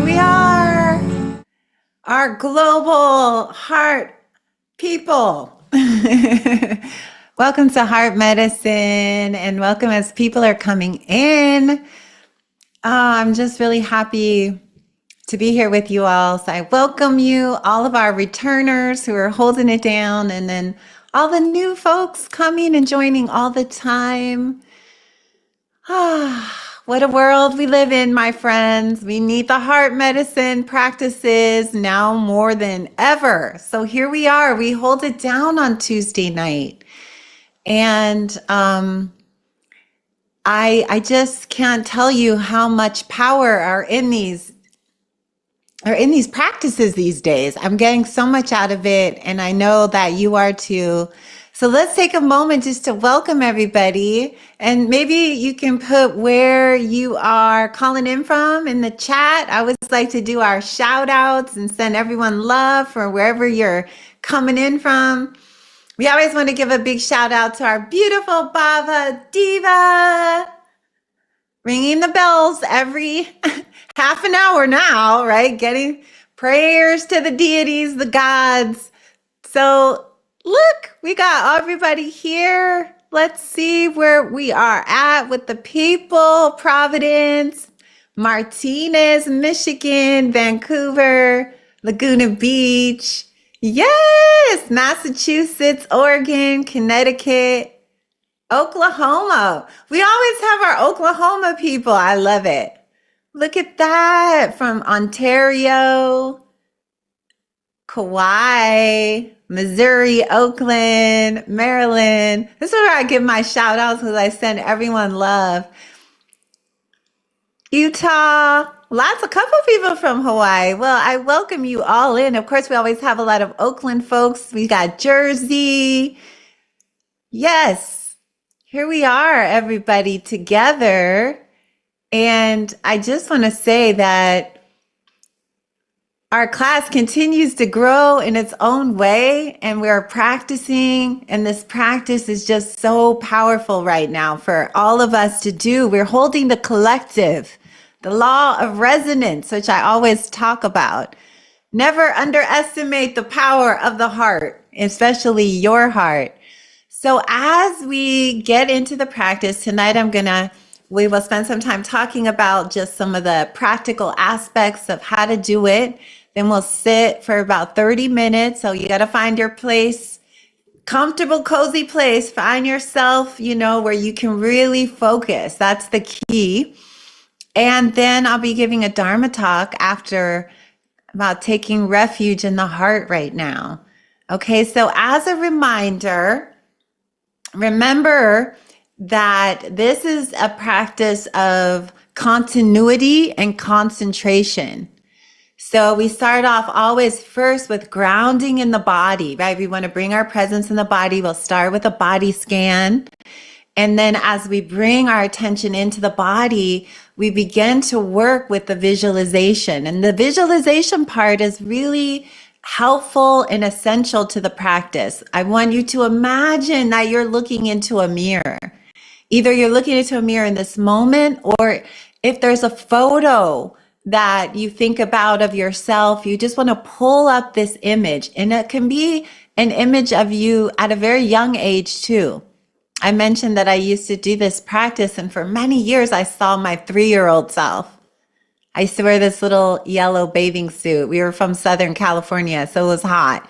we are, our global heart people. Welcome to Heart Medicine and welcome as people are coming in. I'm just really happy to be here with you all. So I welcome you, all of our returners who are holding it down, and then all the new folks coming and joining all the time. What a world we live in, my friends. We need the heart medicine practices now more than ever. So here we are. We hold it down on Tuesday night. And I just can't tell you how much power are in these practices these days. I'm getting so much out of it, and I know that you are too. So let's take a moment just to welcome everybody, and maybe you can put where you are calling in from in the chat. I always like to do our shout outs and send everyone love for wherever you're coming in from. We always want to give a big shout out to our beautiful Bava Diva, ringing the bells every half an hour now, right? Getting prayers to the deities, the gods. So look, we got everybody here. Let's see where we are at with the people. Providence, Martinez, Michigan, Vancouver, Laguna Beach. Yes, Massachusetts, Oregon, Connecticut, Oklahoma. We always have our Oklahoma people. I love it. Look at that, from Ontario, Kauai, Missouri, Oakland, Maryland. This is where I give my shout outs because I send everyone love. Utah, a couple people from Hawaii. Well, I welcome you all in. Of course, we always have a lot of Oakland folks. We got Jersey. Yes, here we are, everybody together. And I just want to say that our class continues to grow in its own way, and we're practicing, and this practice is just so powerful right now for all of us to do. We're holding the collective, the law of resonance, which I always talk about. Never underestimate the power of the heart, especially your heart. So as we get into the practice tonight, we will spend some time talking about just some of the practical aspects of how to do it. Then we'll sit for about 30 minutes. So you got to find your place, comfortable, cozy place. Find yourself, where you can really focus. That's the key. And then I'll be giving a Dharma talk after about taking refuge in the heart right now. Okay, so as a reminder, remember that this is a practice of continuity and concentration. So we start off always first with grounding in the body, right? We want to bring our presence in the body. We'll start with a body scan. And then as we bring our attention into the body, we begin to work with the visualization. And the visualization part is really helpful and essential to the practice. I want you to imagine that you're looking into a mirror. Either you're looking into a mirror in this moment, or if there's a photo that you think about of yourself, you just want to pull up this image. And it can be an image of you at a very young age too. I mentioned that I used to do this practice, and for many years I saw my 3-year-old self. I used to wear this little yellow bathing suit. We were from Southern California, so it was hot.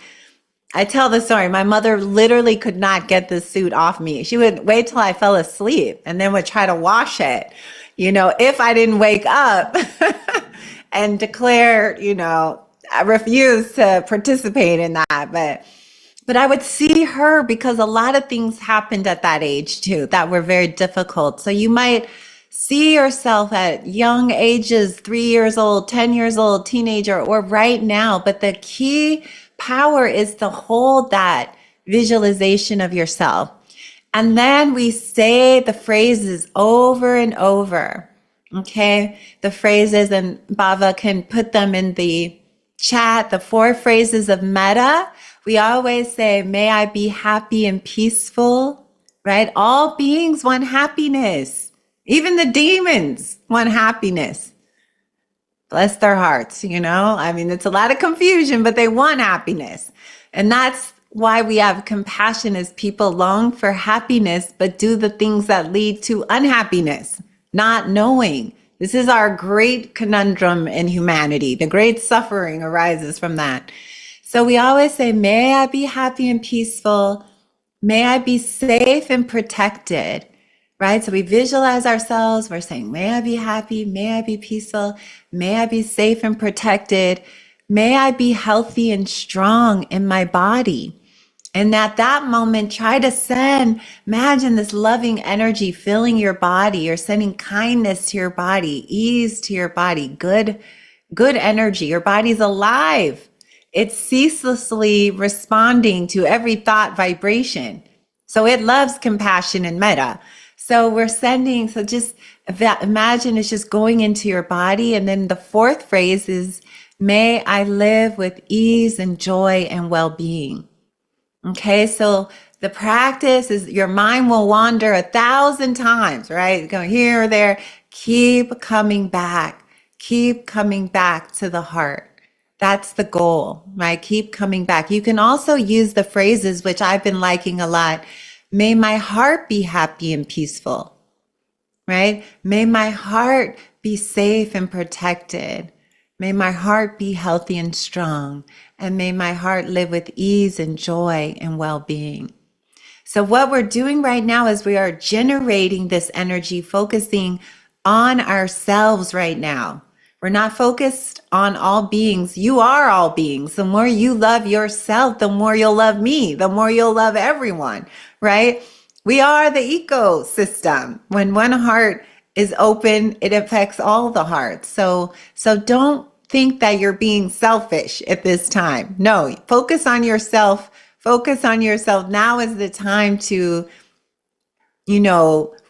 I tell the story. My mother literally could not get this suit off me. She would wait till I fell asleep and then would try to wash it, if I didn't wake up and declare, I refuse to participate in that. But I would see her because a lot of things happened at that age too that were very difficult. So you might see yourself at young ages, 3 years old, 10 years old, teenager, or right now. But the key power is to hold that visualization of yourself. And then we say the phrases over and over. Okay, the phrases, and Bava can put them in the chat, the 4 phrases of metta. We always say, may I be happy and peaceful, right? All beings want happiness. Even the demons want happiness. Bless their hearts, you know? I mean, it's a lot of confusion, but they want happiness. And that's why we have compassion as people long for happiness, but do the things that lead to unhappiness, not knowing. This is our great conundrum in humanity. The great suffering arises from that. So we always say, may I be happy and peaceful. May I be safe and protected, right? So we visualize ourselves. We're saying, may I be happy? May I be peaceful? May I be safe and protected? May I be healthy and strong in my body? And at that moment, try to imagine this loving energy filling your body. You're sending kindness to your body, ease to your body, good energy. Your body's alive. It's ceaselessly responding to every thought vibration. So it loves compassion and metta. So just imagine it's just going into your body. And then the fourth phrase is, may I live with ease and joy and well-being. Okay, so the practice is your mind will wander 1,000 times, right? Going here or there. Keep coming back. Keep coming back to the heart. That's the goal, right? Keep coming back. You can also use the phrases, which I've been liking a lot. May my heart be happy and peaceful, right? May my heart be safe and protected. May my heart be healthy and strong. And may my heart live with ease and joy and well-being. So what we're doing right now is we are generating this energy, focusing on ourselves right now. We're not focused on all beings. You are all beings. The more you love yourself, the more you'll love me, the more you'll love everyone, right? We are the ecosystem. When one heart is open, it affects all the hearts. So don't think that you're being selfish at this time. No, focus on yourself. Focus on yourself. Now is the time to,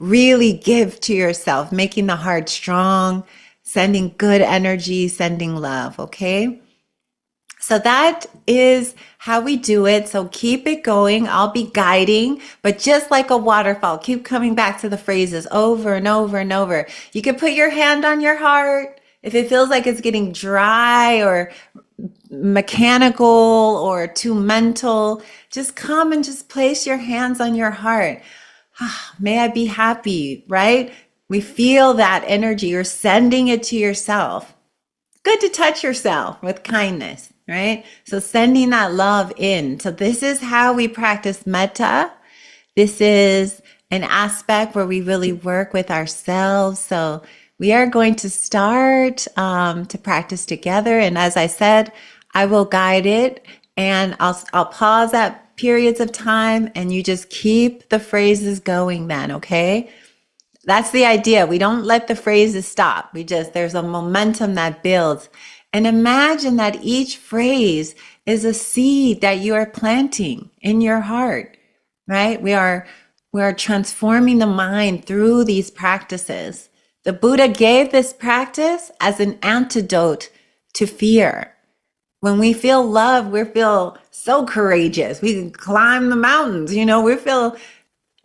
really give to yourself, making the heart strong, sending good energy, sending love. Okay. So that is how we do it. So keep it going. I'll be guiding, but just like a waterfall, keep coming back to the phrases over and over and over. You can put your hand on your heart. If it feels like it's getting dry or mechanical or too mental, just come and just place your hands on your heart. May I be happy, right? We feel that energy. You're sending it to yourself. Good to touch yourself with kindness, right? So sending that love in. So this is how we practice metta. This is an aspect where we really work with ourselves. So we are going to start to practice together. And as I said, I will guide it and I'll pause at periods of time and you just keep the phrases going then, okay? That's the idea. We don't let the phrases stop. There's a momentum that builds. And imagine that each phrase is a seed that you are planting in your heart, right? We are transforming the mind through these practices. The Buddha gave this practice as an antidote to fear. When we feel love, we feel so courageous. We can climb the mountains, we feel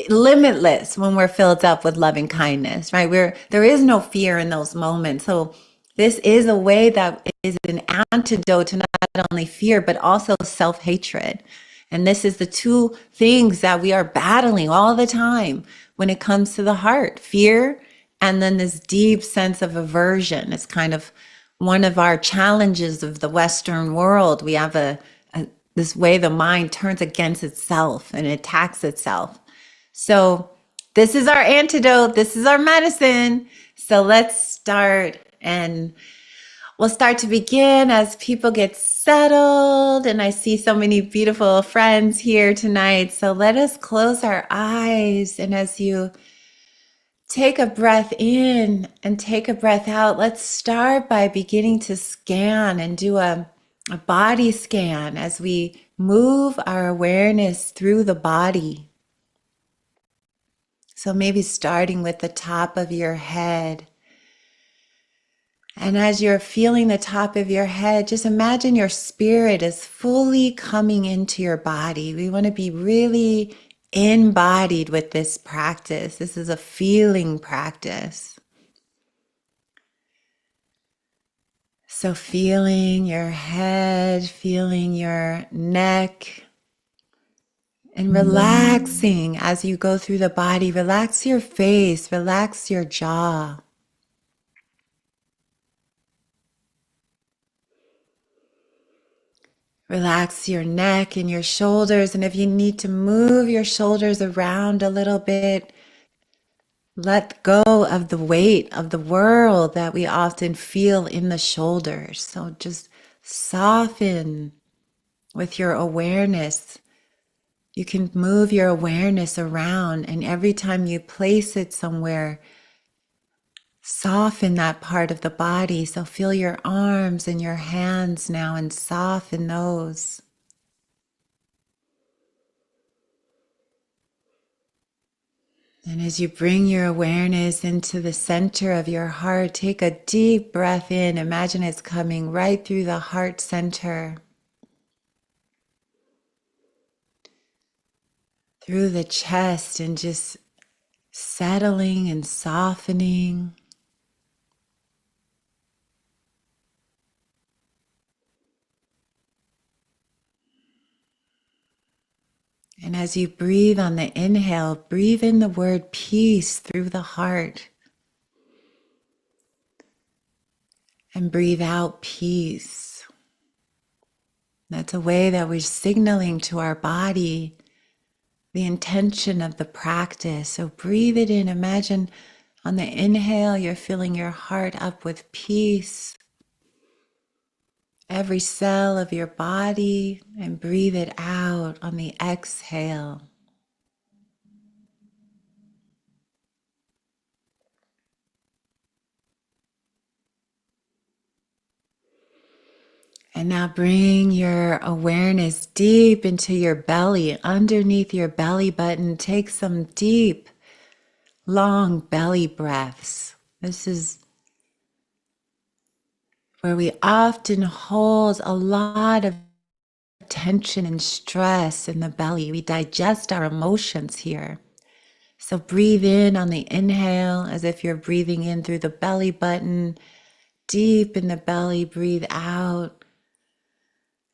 limitless when we're filled up with loving kindness, right? There is no fear in those moments. So this is a way that is an antidote to not only fear, but also self-hatred. And this is the two things that we are battling all the time when it comes to the heart, fear, and then this deep sense of aversion. It's kind of one of our challenges of the Western world. We have this way the mind turns against itself and attacks itself. So this is our antidote. This is our medicine. So let's start, and we'll start to begin as people get settled. And I see so many beautiful friends here tonight. So let us close our eyes. And as you take a breath in and take a breath out, let's start by beginning to scan and do a body scan as we move our awareness through the body. So maybe starting with the top of your head. And as you're feeling the top of your head, just imagine your spirit is fully coming into your body. We want to be really embodied with this practice. This is a feeling practice. So feeling your head, feeling your neck, and relaxing as you go through the body. Relax your face, relax your jaw. Relax your neck and your shoulders. And if you need to move your shoulders around a little bit, let go of the weight of the world that we often feel in the shoulders. So just soften with your awareness. You can move your awareness around, and every time you place it somewhere, soften that part of the body. So feel your arms and your hands now and soften those. And as you bring your awareness into the center of your heart, take a deep breath in. Imagine it's coming right through the heart center, through the chest, and just settling and softening. And as you breathe on the inhale, breathe in the word peace through the heart. And breathe out peace. That's a way that we're signaling to our body the intention of the practice. So breathe it in. Imagine on the inhale, you're filling your heart up with peace. Every cell of your body, and breathe it out on the exhale. And now bring your awareness deep into your belly, underneath your belly button. Take some deep, long belly breaths. This is where we often hold a lot of tension and stress in the belly. We digest our emotions here. So breathe in on the inhale as if you're breathing in through the belly button. Deep in the belly, breathe out.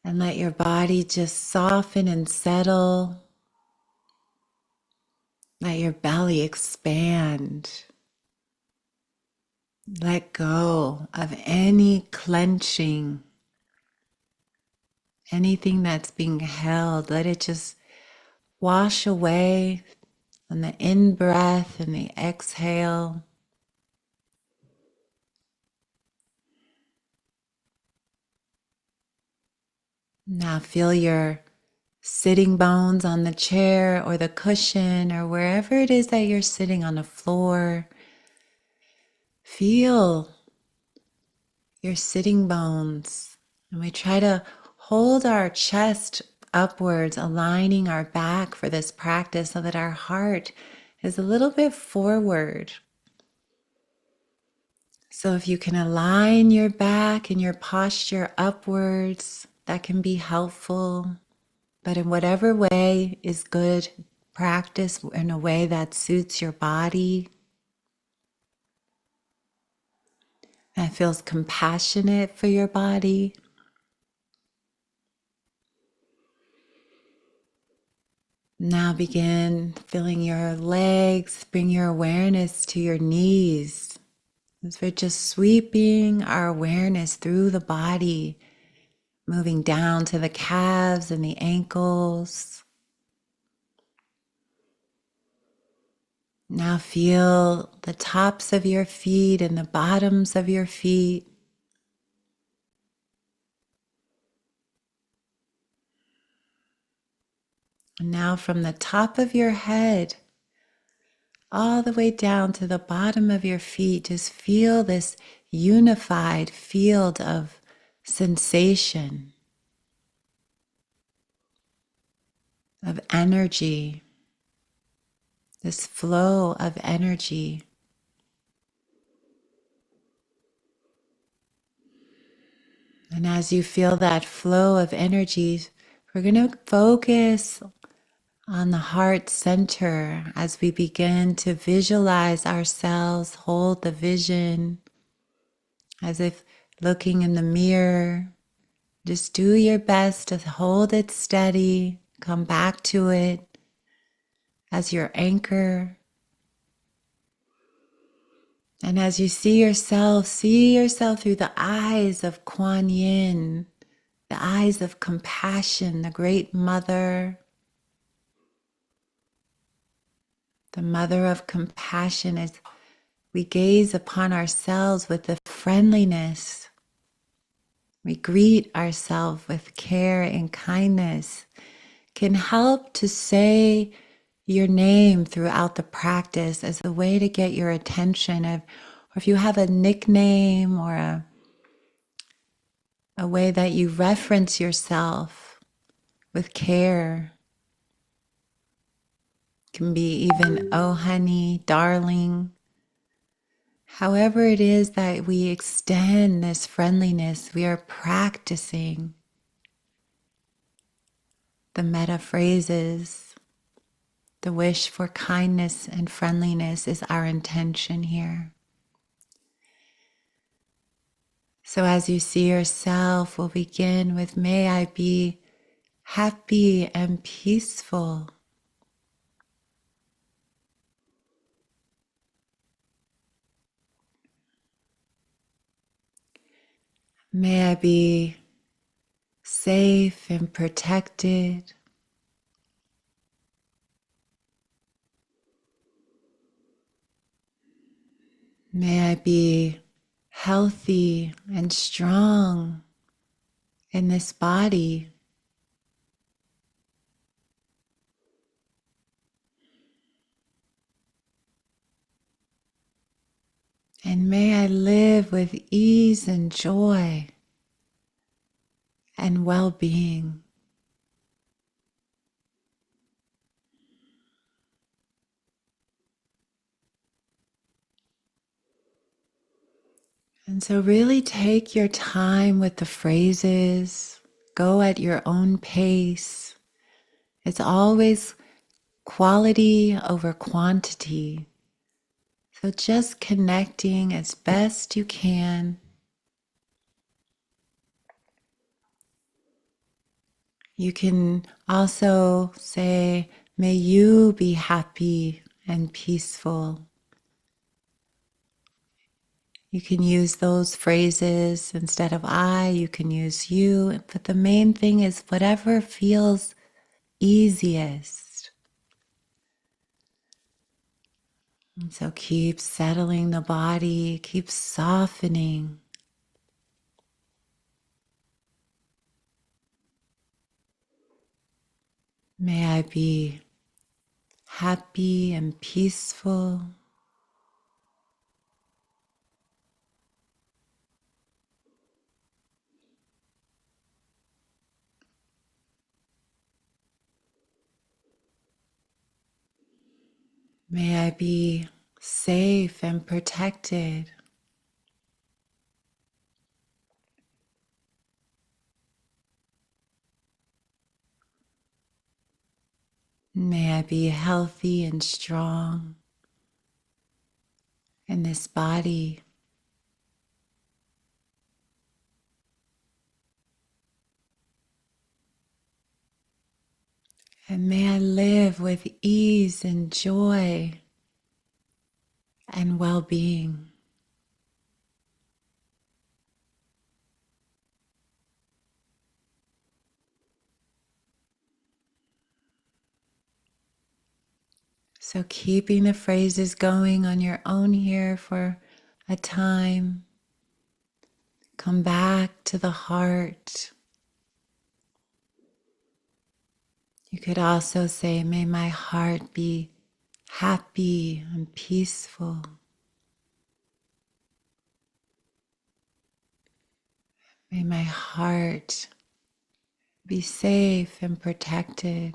And let your body just soften and settle. Let your belly expand. Let go of any clenching, anything that's being held. Let it just wash away on the in-breath and the exhale. Now feel your sitting bones on the chair or the cushion or wherever it is that you're sitting on the floor. Feel your sitting bones. And we try to hold our chest upwards, aligning our back for this practice so that our heart is a little bit forward. So if you can align your back and your posture upwards, that can be helpful. But in whatever way is good, practice in a way that suits your body, that feels compassionate for your body. Now begin feeling your legs, bring your awareness to your knees. As we're just sweeping our awareness through the body, moving down to the calves and the ankles. Now feel the tops of your feet and the bottoms of your feet. And now from the top of your head all the way down to the bottom of your feet, just feel this unified field of sensation, of energy, this flow of energy. And as you feel that flow of energy, we're going to focus on the heart center as we begin to visualize ourselves, hold the vision as if looking in the mirror. Just do your best to hold it steady, come back to it as your anchor. And as you see yourself through the eyes of Kuan Yin, the eyes of compassion, the great mother, the mother of compassion, as we gaze upon ourselves with the friendliness. We greet ourselves with care and kindness. Can help to say your name throughout the practice as a way to get your attention. Or if you have a nickname or a way that you reference yourself with care. It can be even, oh honey, darling. However it is that we extend this friendliness, we are practicing the metta phrases. The wish for kindness and friendliness is our intention here. So as you see yourself, we'll begin with, may I be happy and peaceful. May I be safe and protected. May I be healthy and strong in this body. And may I live with ease and joy and well-being. And so really take your time with the phrases. Go at your own pace. It's always quality over quantity. So just connecting as best you can. You can also say, may you be happy and peaceful. You can use those phrases instead of I, you can use you, but the main thing is whatever feels easiest. And so keep settling the body, keep softening. May I be happy and peaceful. May I be safe and protected. May I be healthy and strong in this body. And may I live with ease and joy and well-being. So keeping the phrases going on your own here for a time. Come back to the heart. You could also say, may my heart be happy and peaceful. May my heart be safe and protected.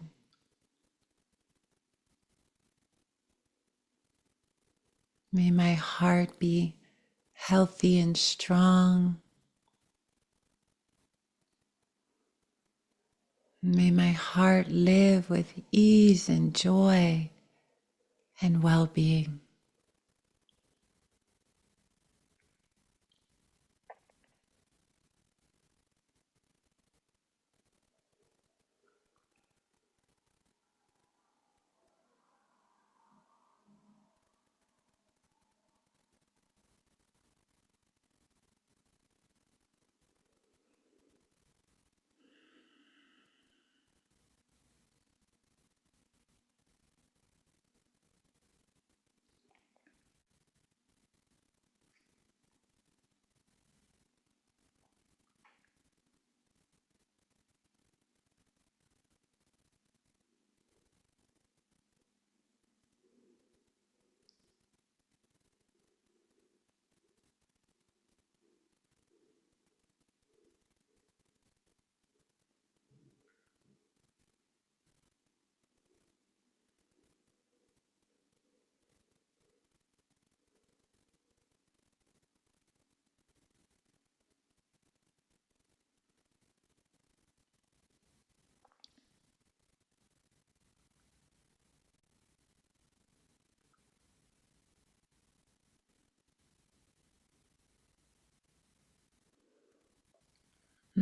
May my heart be healthy and strong. May my heart live with ease and joy and well-being.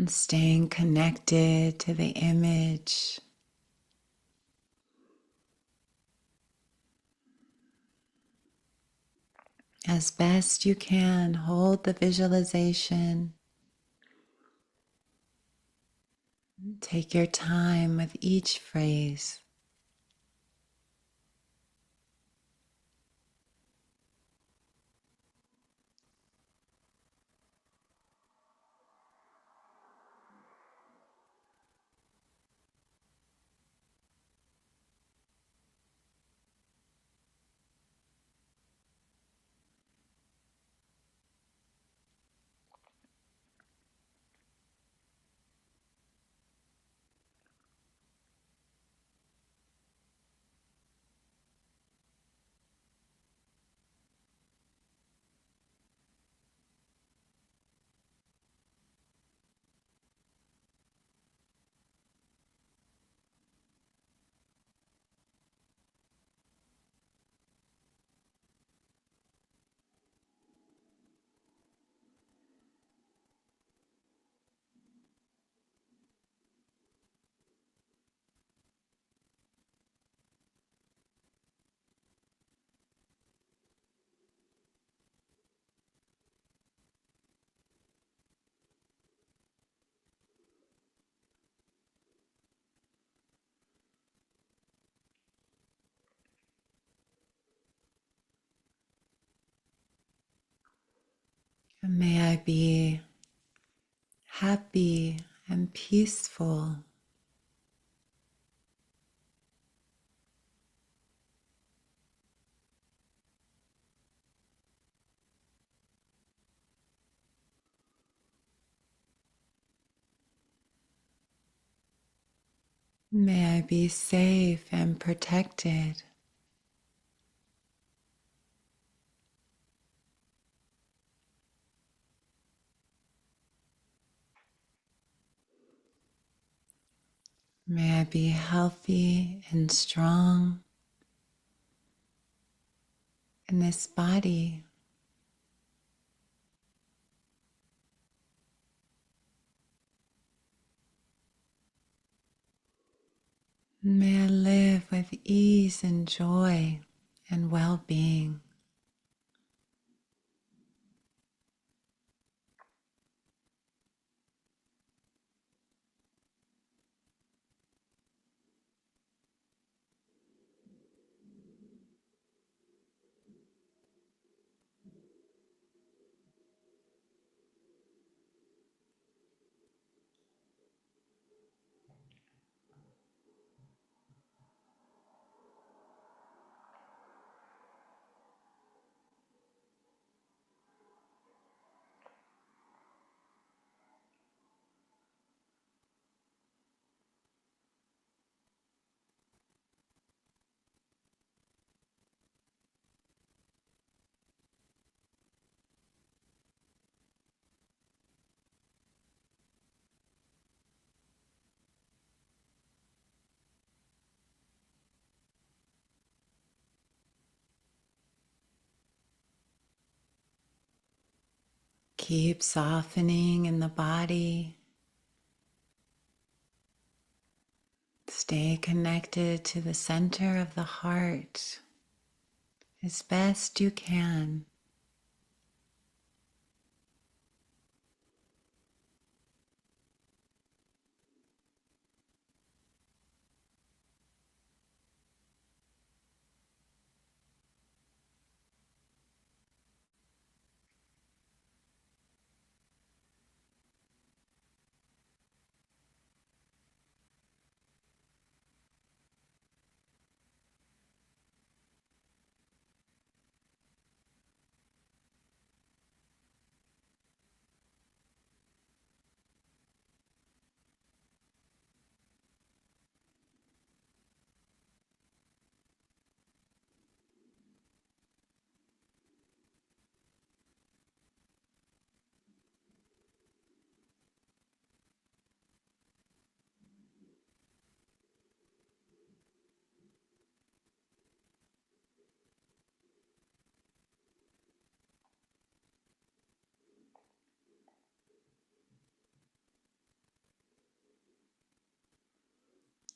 and staying connected to the image. As best you can, hold the visualization. Take your time with each phrase. And may I be happy and peaceful. May I be safe and protected. May I be healthy and strong in this body. May I live with ease and joy and well-being. Keep softening in the body. Stay connected to the center of the heart as best you can.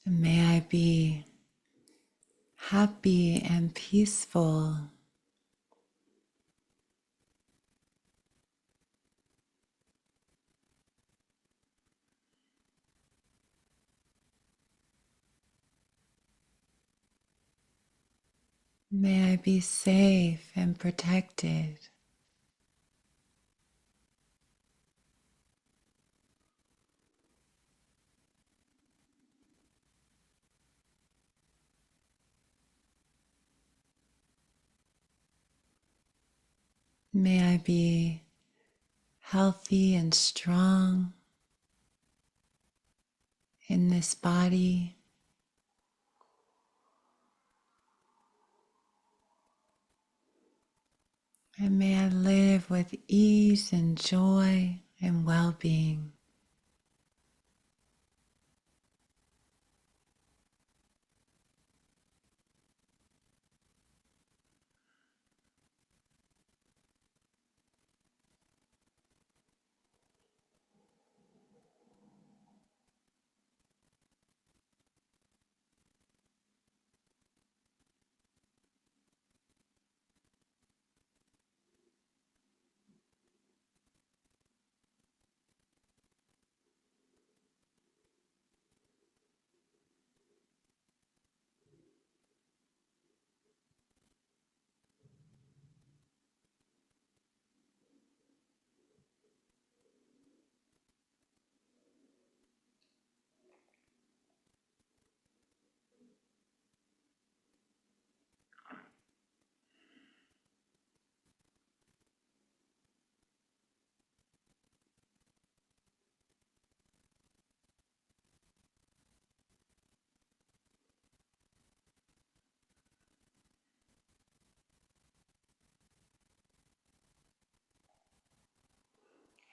And may I be happy and peaceful. May I be safe and protected. May I be healthy and strong in this body. And may I live with ease and joy and well-being.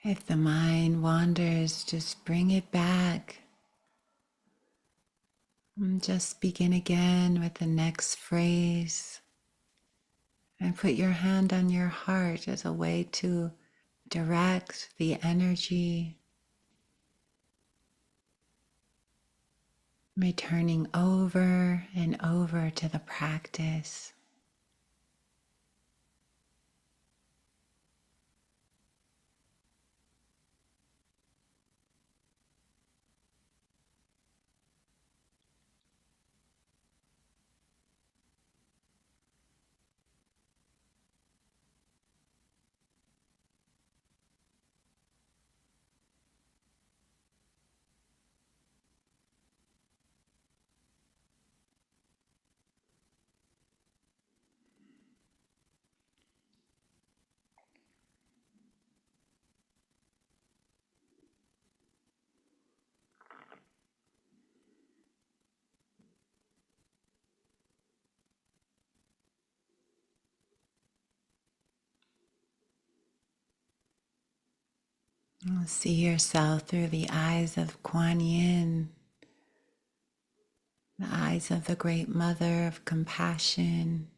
If the mind wanders, just bring it back. And just begin again with the next phrase. And put your hand on your heart as a way to direct the energy, returning over and over to the practice. See yourself through the eyes of Kuan Yin, the eyes of the Great Mother of Compassion,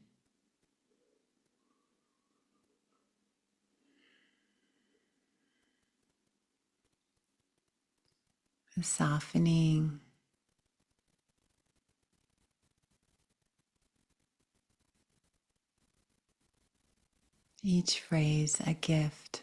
softening each phrase a gift.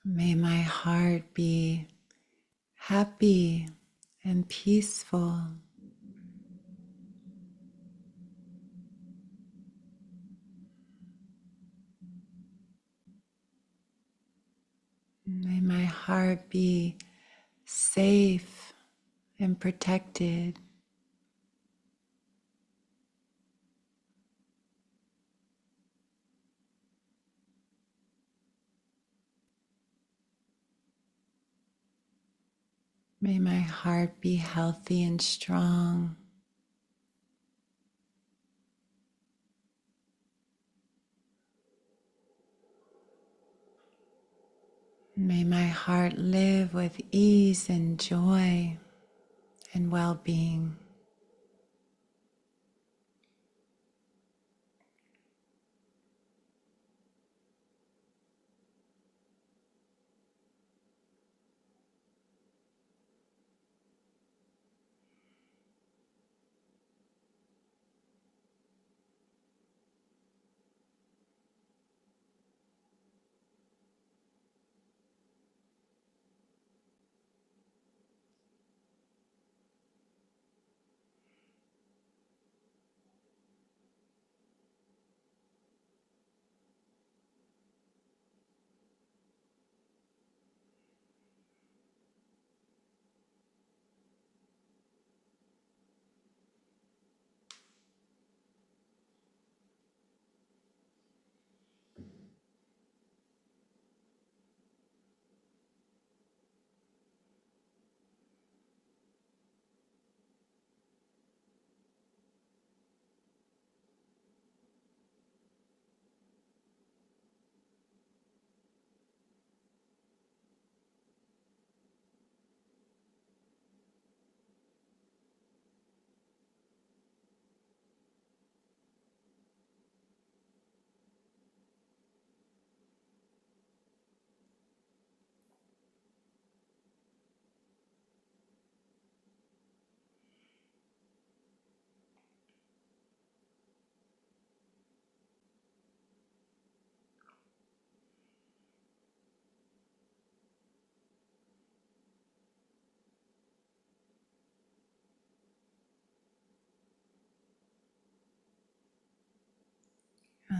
May my heart be happy and peaceful. May my heart be safe and protected. May my heart be healthy and strong. May my heart live with ease and joy and well-being.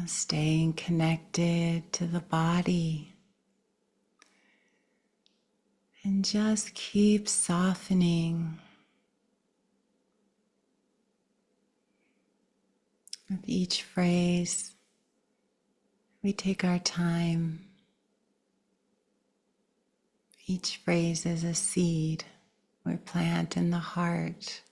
Staying connected to the body, and just keep softening with each phrase. We take our time. Each phrase is a seed we plant in the heart.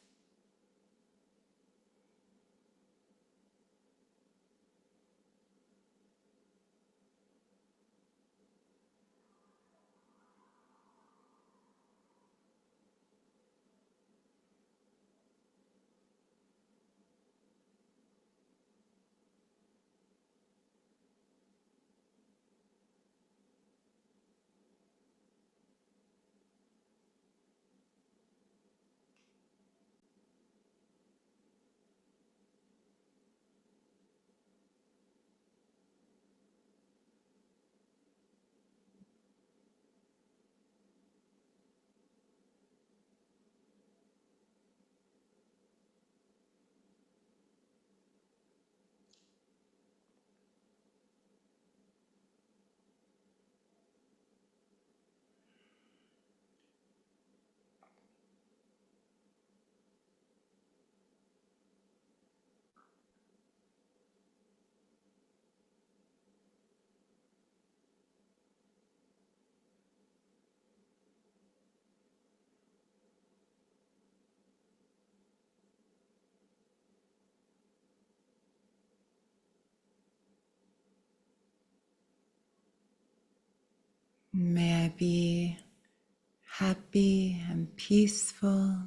May I be happy and peaceful.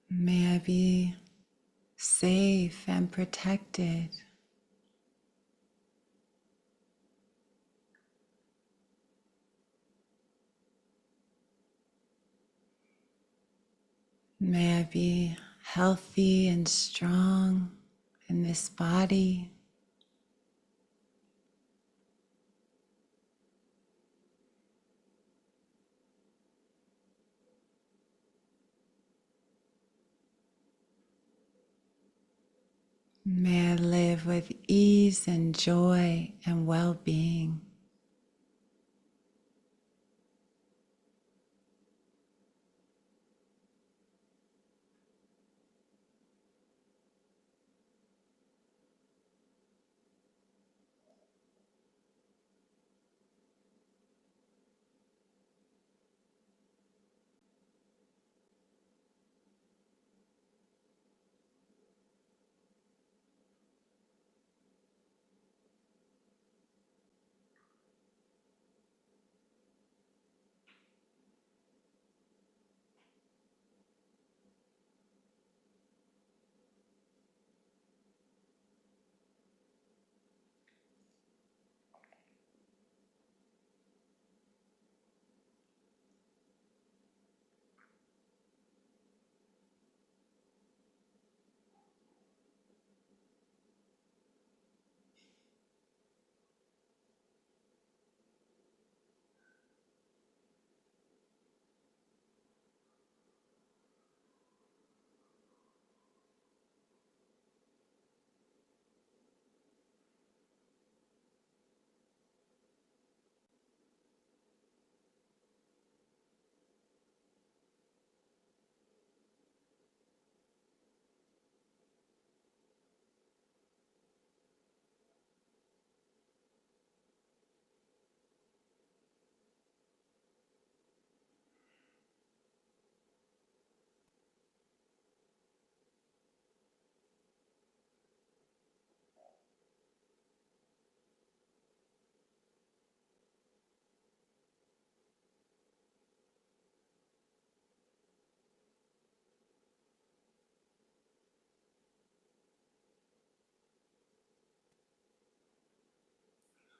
May I be safe and protected. May I be healthy and strong in this body. May I live with ease and joy and well-being.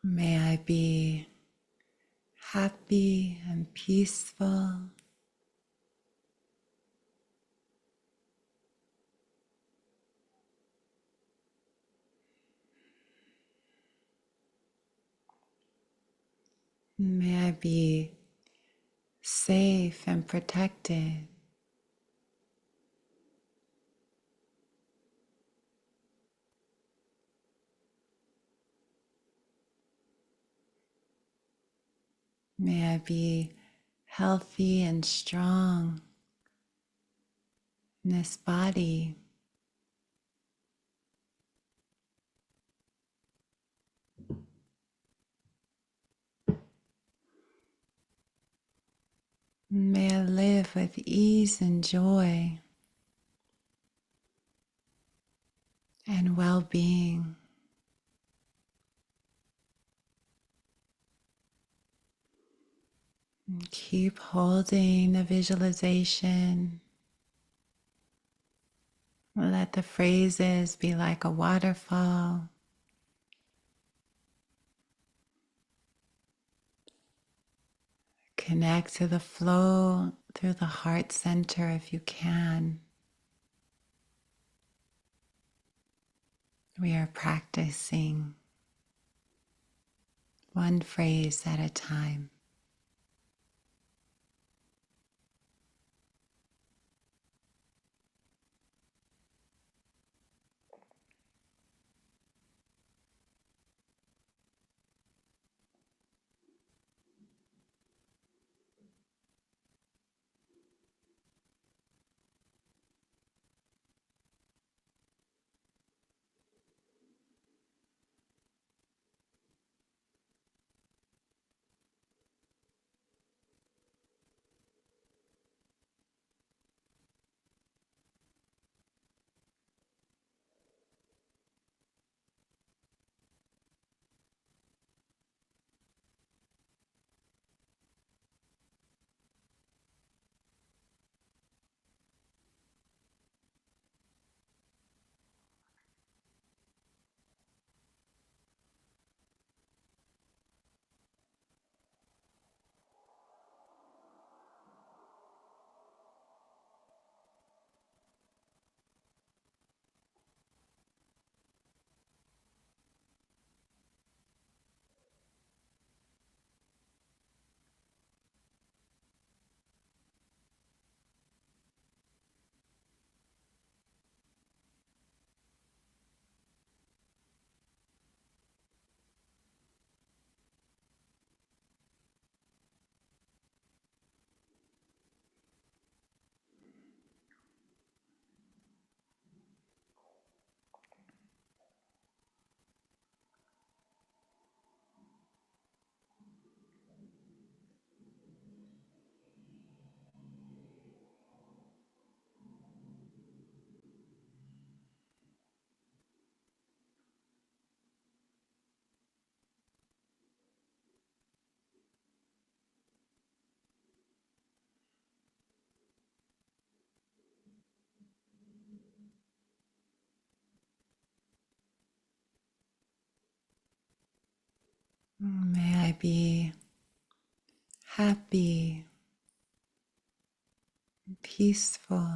May I be happy and peaceful. May I be safe and protected. May I be healthy and strong in this body. May I live with ease and joy and well-being. And keep holding the visualization. Let the phrases be like a waterfall. Connect to the flow through the heart center if you can. We are practicing one phrase at a time. May I be happy, peaceful.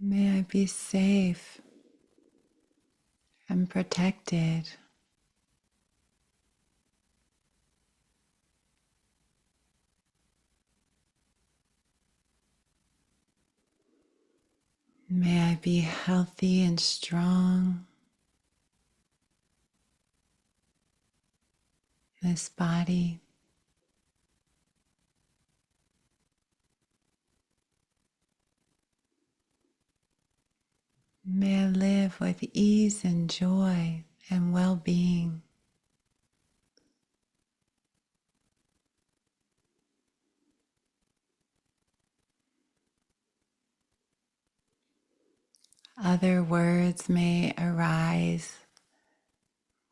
May I be safe and protected. May I be healthy and strong. This body. May I live with ease and joy and well-being. Other words may arise,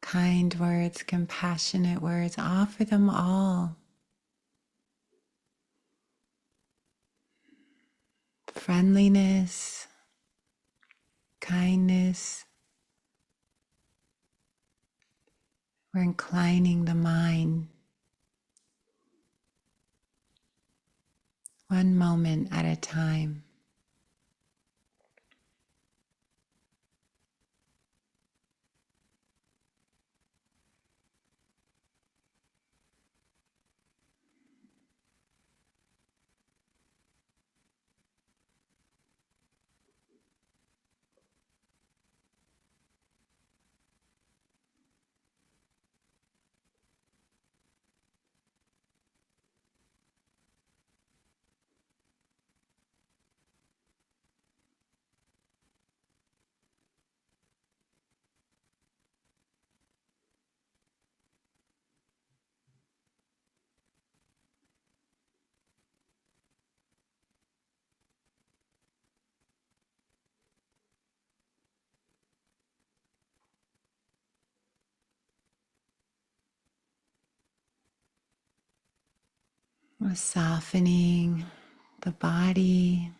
kind words, compassionate words, offer them all. Friendliness, kindness. We're inclining the mind one moment at a time. We're softening the body.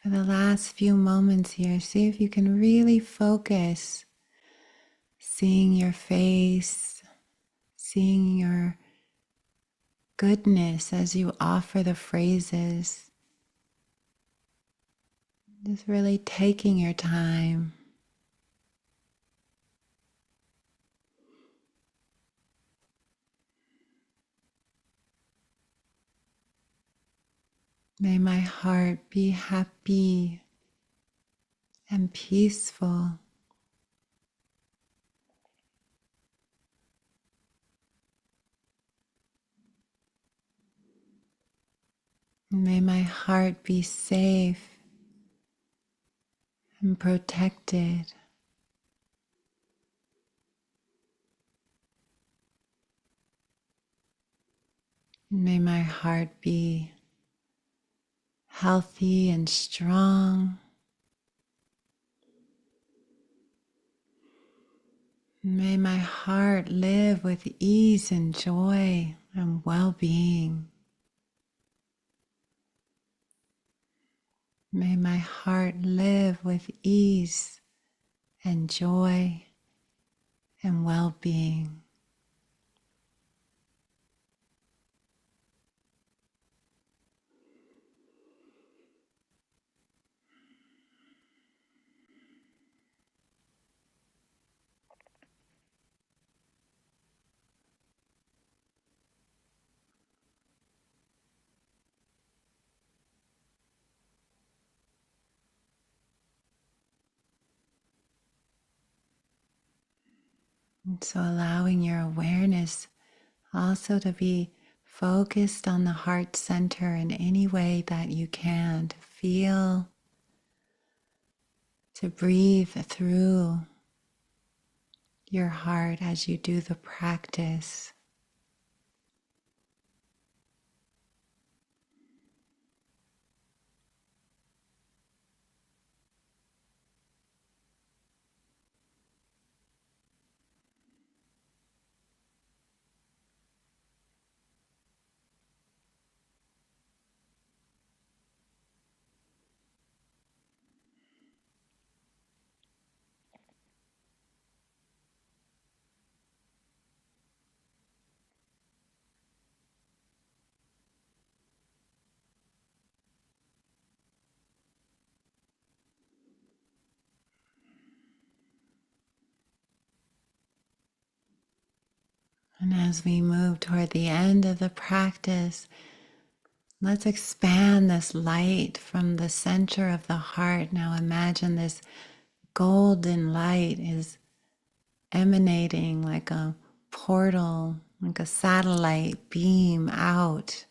For the last few moments here, see if you can really focus, seeing your face, seeing your goodness as you offer the phrases. Just really taking your time. May my heart be happy and peaceful. May my heart be safe and protected. May my heart be healthy and strong. May my heart live with ease and joy and well-being. May my heart live with ease and joy and well-being. And so allowing your awareness also to be focused on the heart center in any way that you can, to feel, to breathe through your heart as you do the practice. And as we move toward the end of the practice, let's expand this light from the center of the heart. Now imagine this golden light is emanating like a portal, like a satellite beam out.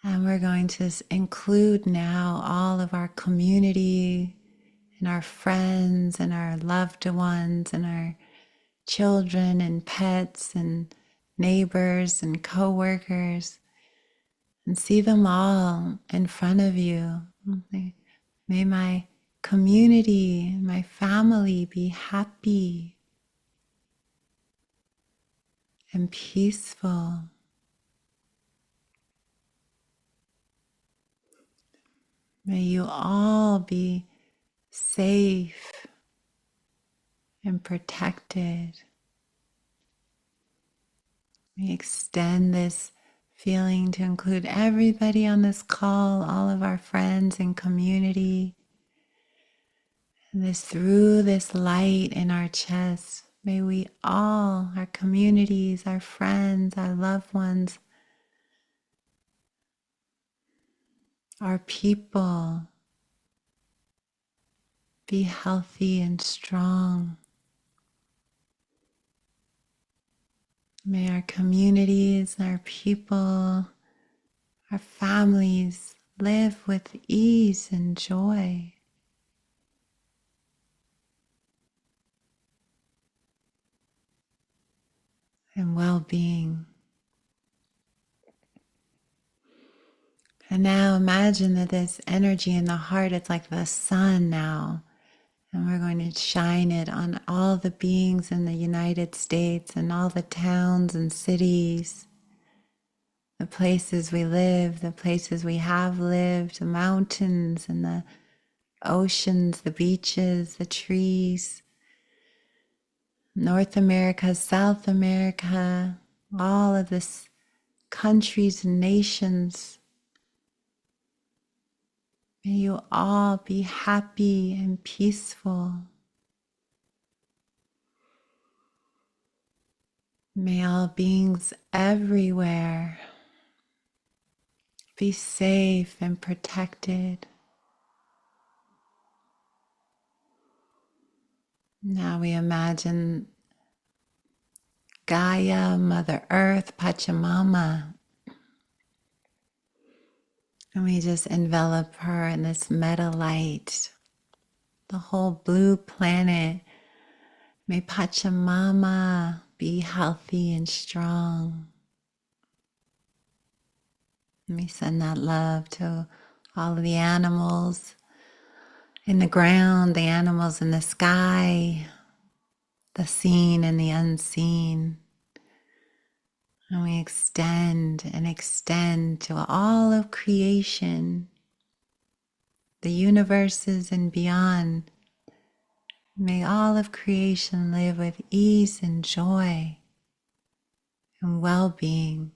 And we're going to include now all of our community and our friends and our loved ones and our children and pets and neighbors and coworkers, and see them all in front of you. May my community, my family be happy and peaceful. May you all be safe and protected. We extend this feeling to include everybody on this call, all of our friends and community. And through this light in our chest, may we all, our communities, our friends, our loved ones, our people, be healthy and strong. May our communities, our people, our families live with ease and joy and well-being. And now imagine that this energy in the heart, it's like the sun now. And we're going to shine it on all the beings in the United States and all the towns and cities, the places we live, the places we have lived, the mountains and the oceans, the beaches, the trees, North America, South America, all of this countries and nations. May you all be happy and peaceful. May all beings everywhere be safe and protected. Now we imagine Gaia, Mother Earth, Pachamama. And we just envelop her in this metta light, the whole blue planet. May Pachamama be healthy and strong. And we send that love to all of the animals in the ground, the animals in the sky, the seen and the unseen. And we extend and extend to all of creation, the universes and beyond. May all of creation live with ease and joy and well-being.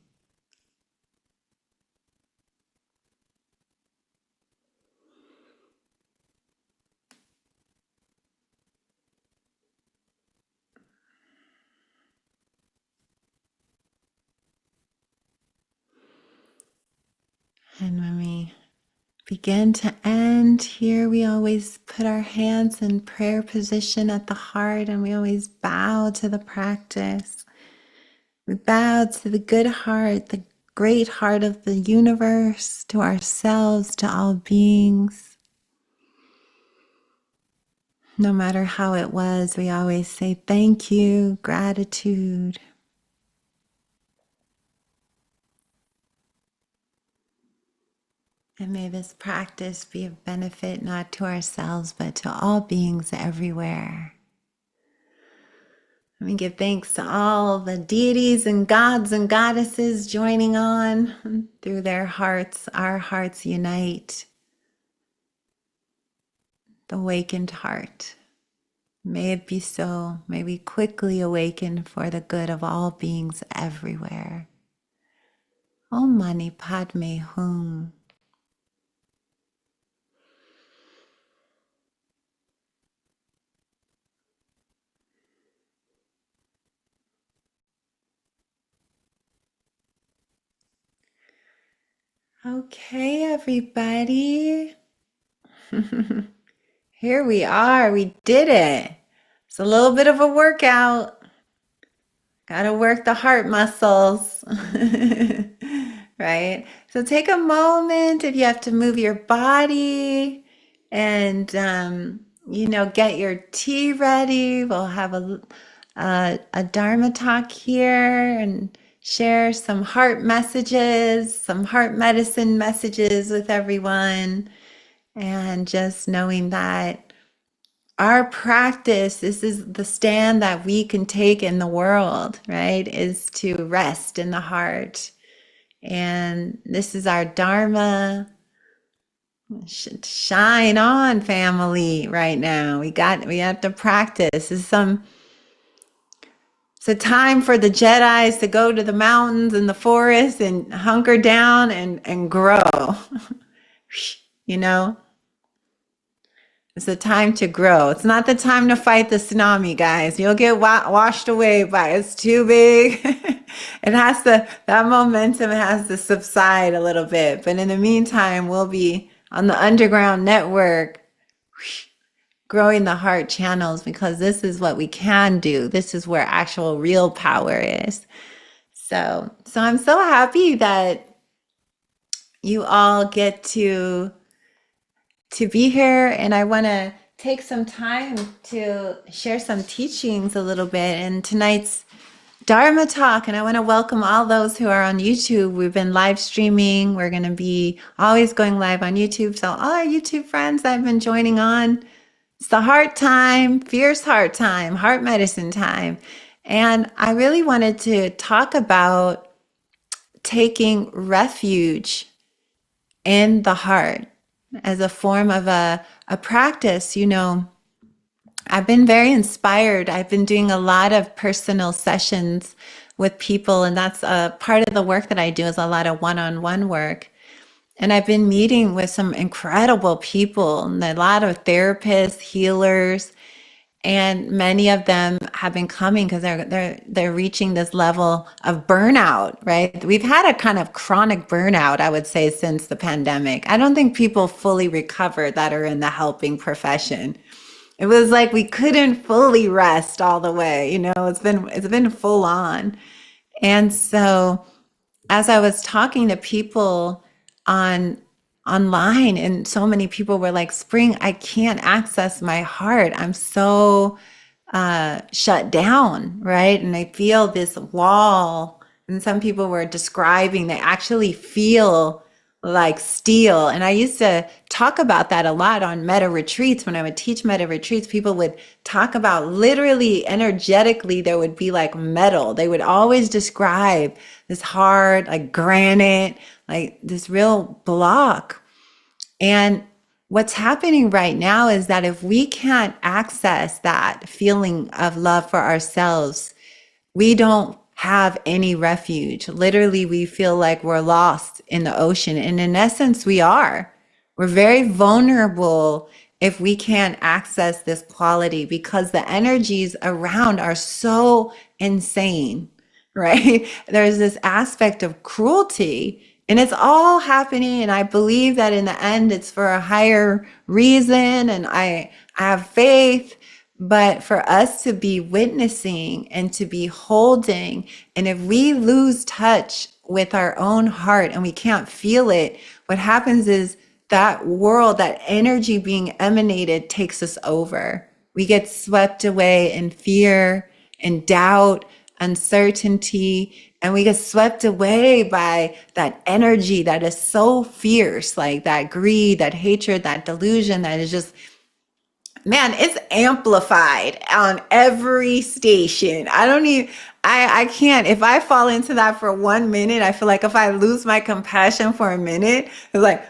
And when we begin to end here, we always put our hands in prayer position at the heart, and we always bow to the practice. We bow to the good heart, the great heart of the universe, to ourselves, to all beings. No matter how it was, we always say thank you, gratitude. And may this practice be of benefit not to ourselves, but to all beings everywhere. And we give thanks to all the deities and gods and goddesses joining on through their hearts. Our hearts unite. The awakened heart. May it be so. May we quickly awaken for the good of all beings everywhere. Om Mani Padme Hum. Okay, everybody. Here we are. We did it. It's a little bit of a workout. Got to work the heart muscles. Right? So take a moment if you have to move your body and, get your tea ready. We'll have a Dharma talk here and share some heart messages, some heart medicine messages with everyone. And just knowing that our practice, this is the stand that we can take in the world, right? Is to rest in the heart. And this is our Dharma. Shine on, family, right now. We have to practice. It's a time for the Jedis to go to the mountains and the forest and hunker down and grow. You know, it's a time to grow. It's not the time to fight the tsunami, guys. You'll get washed away by it's too big. That momentum has to subside a little bit. But in the meantime, we'll be on the underground network growing the heart channels because this is what we can do. This is where actual real power is. So I'm so happy that you all get to be here, and I want to take some time to share some teachings a little bit in tonight's Dharma talk. And I want to welcome all those who are on YouTube. We've been live streaming. We're going to be always going live on YouTube. So all our YouTube friends that have been joining on, it's the heart time, fierce heart time, heart medicine time. And I really wanted to talk about taking refuge in the heart as a form of a practice. I've been very inspired. I've been doing a lot of personal sessions with people, and that's a part of the work that I do is a lot of one-on-one work. And I've been meeting with some incredible people, and a lot of therapists, healers, and many of them have been coming because they're reaching this level of burnout, right? We've had a kind of chronic burnout, I would say, since the pandemic. I don't think people fully recovered that are in the helping profession. It was like we couldn't fully rest all the way, it's been full on. And so as I was talking to people on online, and so many people were like, Spring, I can't access my heart. I'm so shut down, right? And I feel this wall. And some people were describing they actually feel like steel. And I used to talk about that a lot on metta retreats. When I would teach metta retreats, people would talk about literally energetically, there would be like metal. They would always describe this hard, like granite, like this real block. And what's happening right now is that if we can't access that feeling of love for ourselves, we don't have any refuge. Literally, we feel like we're lost in the ocean. And in essence, we are. We're very vulnerable if we can't access this quality because the energies around are so insane, right? There's this aspect of cruelty, and it's all happening. And I believe that in the end, it's for a higher reason. And I have faith. But for us to be witnessing and to be holding, and if we lose touch with our own heart and we can't feel it, what happens is that world, that energy being emanated takes us over. We get swept away in fear and doubt, uncertainty, and we get swept away by that energy that is so fierce, like that greed, that hatred, that delusion that is just, man, it's amplified on every station. I can't, if I fall into that for 1 minute, I feel like if I lose my compassion for a minute, it's like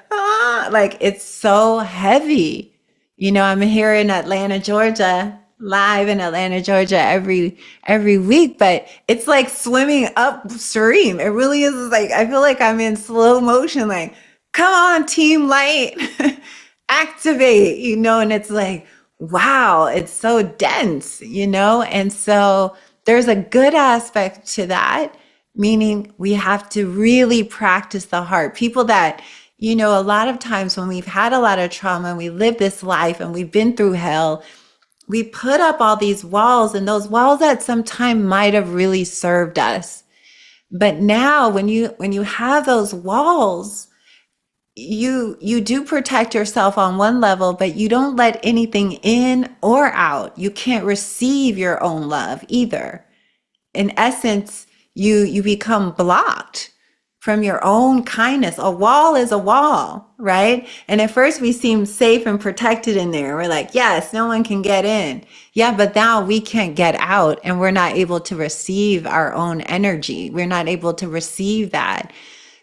it's so heavy. I'm here in Atlanta, Georgia, live in Atlanta, Georgia every week, but it's like swimming upstream. It really is like, I feel like I'm in slow motion, like, come on, team light, activate, and it's like, wow, it's so dense, and so there's a good aspect to that, meaning we have to really practice the heart. People that, a lot of times when we've had a lot of trauma and we live this life and we've been through hell, we put up all these walls, and those walls at some time might have really served us. But now when you have those walls, you do protect yourself on one level, but you don't let anything in or out. You can't receive your own love either. In essence, you become blocked from your own kindness. A wall is a wall, right? And at first we seem safe and protected in there. We're like, yes, no one can get in. Yeah, but now we can't get out, and we're not able to receive our own energy. We're not able to receive that.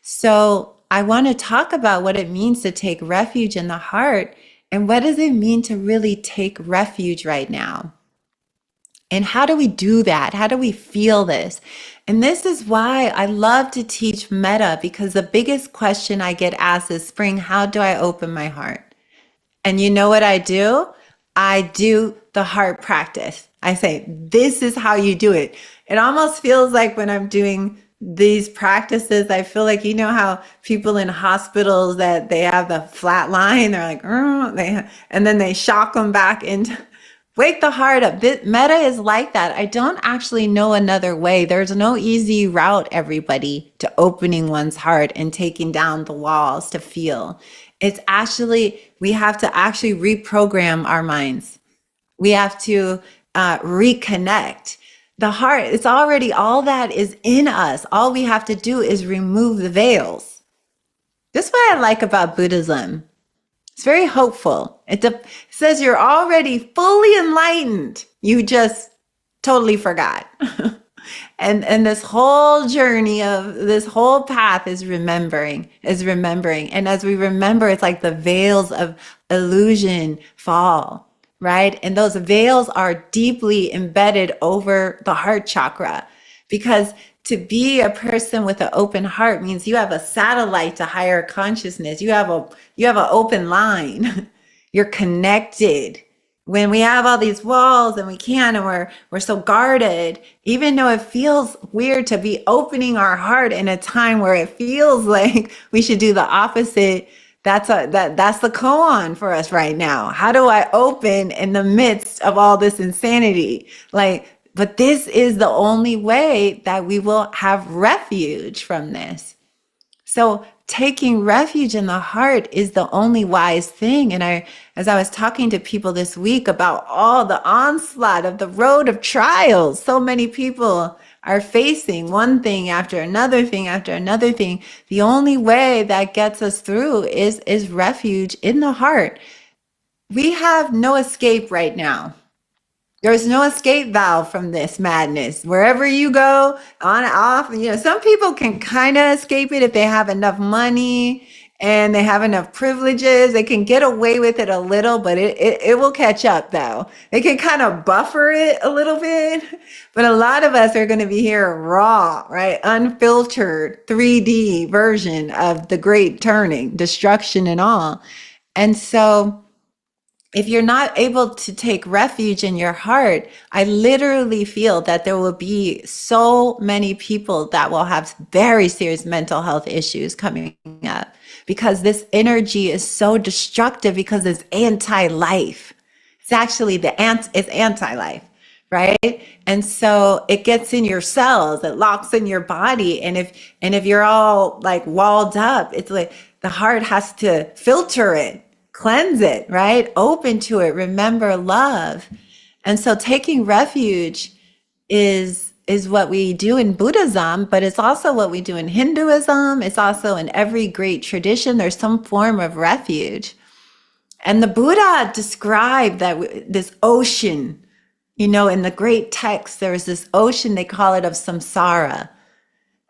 So I want to talk about what it means to take refuge in the heart, and what does it mean to really take refuge right now? And how do we do that? How do we feel this? And this is why I love to teach metta, because the biggest question I get asked is, Spring, how do I open my heart? And you know what I do? I do the heart practice. I say, this is how you do it. It almost feels like when I'm doing these practices, I feel like, how people in hospitals that they have the flat line, they're like, and then they shock them back into wake the heart up. Metta is like that. I don't actually know another way. There's no easy route, everybody, to opening one's heart and taking down the walls to feel. It's actually, we have to actually reprogram our minds. We have to reconnect. The heart, it's already, all that is in us. All we have to do is remove the veils. That's what I like about Buddhism. It's very hopeful. It says you're already fully enlightened. You just totally forgot. And this whole journey of this whole path is remembering. And as we remember, it's like the veils of illusion fall, right? And those veils are deeply embedded over the heart chakra, because to be a person with an open heart means you have a satellite to higher consciousness. You have an open line. You're connected. When we have all these walls and we're so guarded, even though it feels weird to be opening our heart in a time where it feels like we should do the opposite, that's the koan for us right now. How do I open in the midst of all this insanity? But this is the only way that we will have refuge from this. So taking refuge in the heart is the only wise thing. And as I was talking to people this week about all the onslaught of the road of trials, so many people are facing one thing after another thing after another thing. The only way that gets us through is refuge in the heart. We have no escape right now. There's no escape valve from this madness. Wherever you go, on and off, some people can kind of escape it if they have enough money and they have enough privileges. They can get away with it a little, but it will catch up though. They can kind of buffer it a little bit, but a lot of us are going to be here raw, right? Unfiltered 3D version of the great turning, destruction and all. And so if you're not able to take refuge in your heart, I literally feel that there will be so many people that will have very serious mental health issues coming up, because this energy is so destructive, because it's anti-life. It's actually it's anti-life, right? And so it gets in your cells, it locks in your body. And if you're all like walled up, it's like the heart has to filter it, cleanse it, right? Open to it, remember love. And so taking refuge is what we do in Buddhism, but it's also what we do in Hinduism. It's also in every great tradition. There's some form of refuge. And the Buddha described this ocean, in the great text, there's this ocean, they call it of samsara.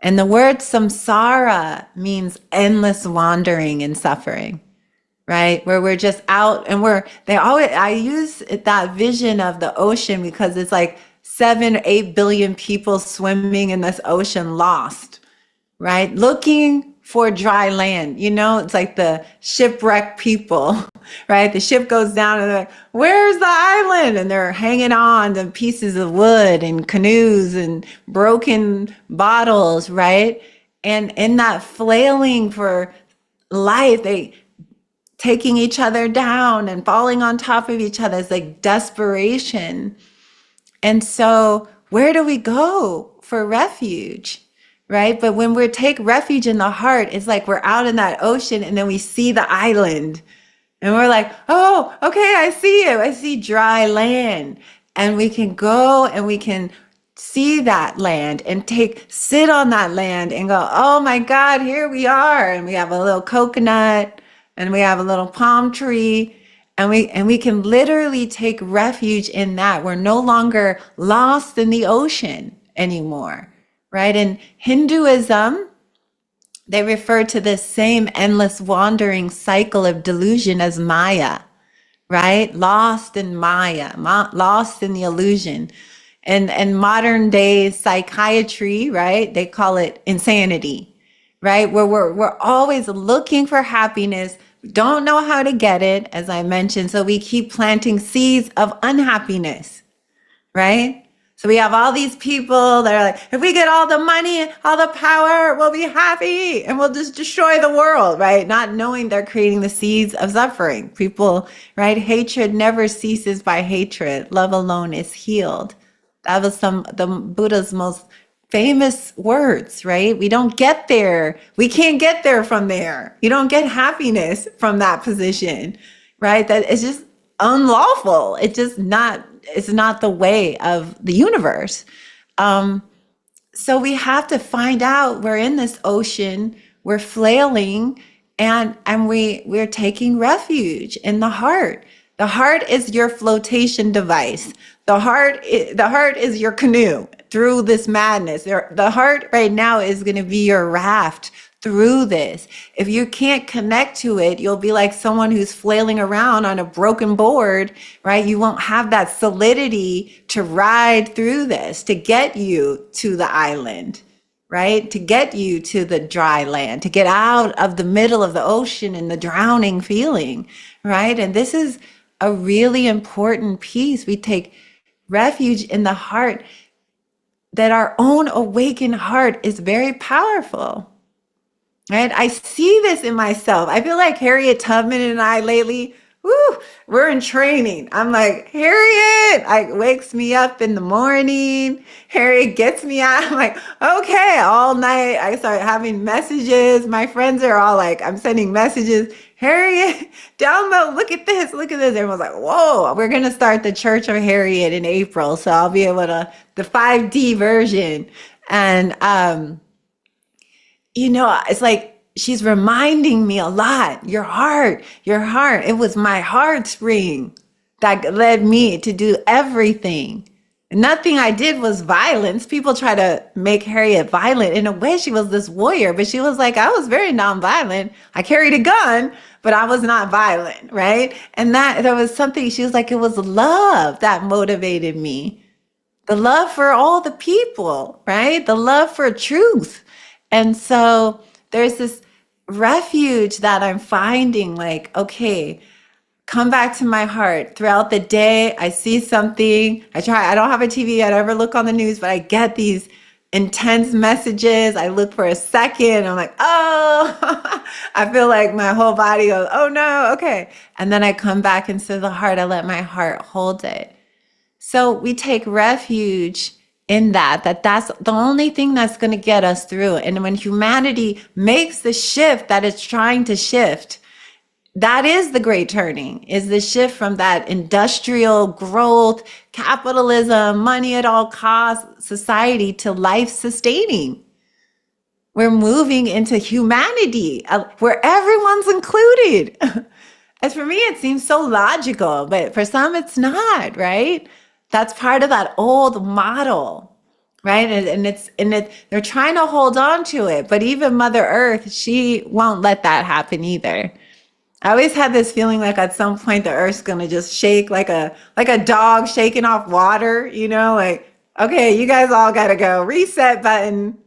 And the word samsara means endless wandering and suffering. Right? Where we're just out and I use that vision of the ocean because it's like 7-8 billion people swimming in this ocean lost, right? Looking for dry land. It's like the shipwrecked people, right? The ship goes down and they're like, where's the island? And they're hanging on to pieces of wood and canoes and broken bottles, right? And in that flailing for life, they taking each other down and falling on top of each other is like desperation. And so where do we go for refuge? Right? But when we take refuge in the heart, it's like we're out in that ocean and then we see the island and we're like, oh, okay, I see it. I see dry land. And we can go and we can see that land and sit on that land and go, oh my God, here we are. And we have a little coconut and we have a little palm tree. And we can literally take refuge in that. We're no longer lost in the ocean anymore, right? In Hinduism, they refer to this same endless wandering cycle of delusion as Maya, right? Lost in Maya, lost in the illusion. And modern day psychiatry, right? They call it insanity, right? Where we're always looking for happiness, don't know how to get it, as I mentioned. So we keep planting seeds of unhappiness, right? So we have all these people that are like, if we get all the money, all the power, we'll be happy and we'll just destroy the world, right? Not knowing they're creating the seeds of suffering. People, right? Hatred never ceases by hatred. Love alone is healed. That was the Buddha's most famous words, right? We don't get there. We can't get there from there. You don't get happiness from that position, right? That is just unlawful. It's not the way of the universe. So we have to find out we're in this ocean, we're flailing, and we're taking refuge in the heart. The heart is your flotation device. The heart is your canoe through this madness. The heart right now is going to be your raft through this. If you can't connect to it, you'll be like someone who's flailing around on a broken board, right? You won't have that solidity to ride through this, to get you to the island, right? To get you to the dry land, to get out of the middle of the ocean and the drowning feeling, right? And this is a really important piece. We take refuge in the heart, that our own awakened heart is very powerful, right? I see this in myself. I feel like Harriet Tubman and I lately, we're in training. I'm like, Harriet, wakes me up in the morning. Harriet gets me out. I'm like, okay, all night. I start having messages. My friends are all like, I'm sending messages. Harriet, download, look at this, look at this. Everyone's like, whoa, we're going to start the Church of Harriet in April. So I'll be able to, the 5D version. And, it's like, she's reminding me a lot, your heart. It was my heart spring that led me to do everything. Nothing I did was violence. People try to make Harriet violent. In a way, she was this warrior, but she was like, I was very nonviolent. I carried a gun, but I was not violent, right? And that there was something, she was like, it was love that motivated me. The love for all the people, right? The love for truth. And so there's this refuge that I'm finding, like, okay, come back to my heart. Throughout the day, I see something. I don't have a TV. I never look on the news, but I get these intense messages. I look for a second. I'm like, oh, I feel like my whole body goes, oh no, okay. And then I come back into the heart. I let my heart hold it. So we take refuge in that's the only thing that's going to get us through. And when humanity makes the shift that it's trying to shift, that is the great turning, is the shift from that industrial growth, capitalism, money at all costs society to life sustaining. We're moving into humanity where everyone's included. As for me, it seems so logical, but for some it's not, right? That's part of that old model, right? And they're trying to hold on to it, but even Mother Earth, she won't let that happen either. I always had this feeling like at some point the earth's gonna just shake like a dog shaking off water, like, okay, you guys all gotta go, reset button.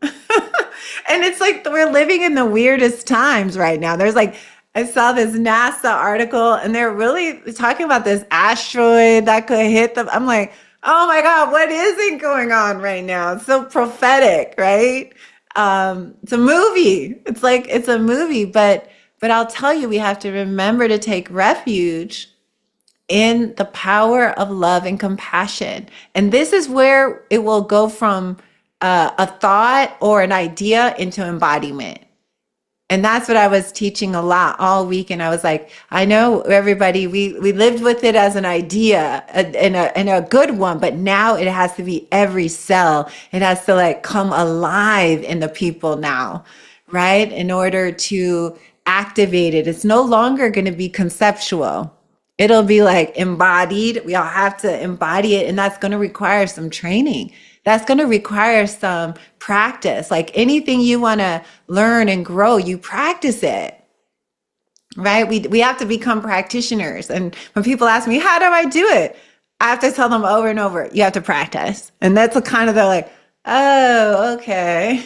And it's like we're living in the weirdest times right now. There's like, I saw this NASA article and they're really talking about this asteroid that could hit them. I'm like, oh my God, what is it going on right now? It's so prophetic, right? It's a movie. It's like it's a movie, but I'll tell you, we have to remember to take refuge in the power of love and compassion. And this is where it will go from a thought or an idea into embodiment. And that's what I was teaching a lot all week. And I was like, I know everybody, we lived with it as an idea and a good one, but now it has to be every cell. It has to like come alive in the people now, right? In order to activate it. It's no longer going to be conceptual. It'll be like embodied. We all have to embody it. And that's going to require some training. That's going to require some practice. Like anything you want to learn and grow, you practice it, right? We have to become practitioners. And when people ask me, how do I do it? I have to tell them over and over, you have to practice. And that's a kind of, they're like, oh, okay.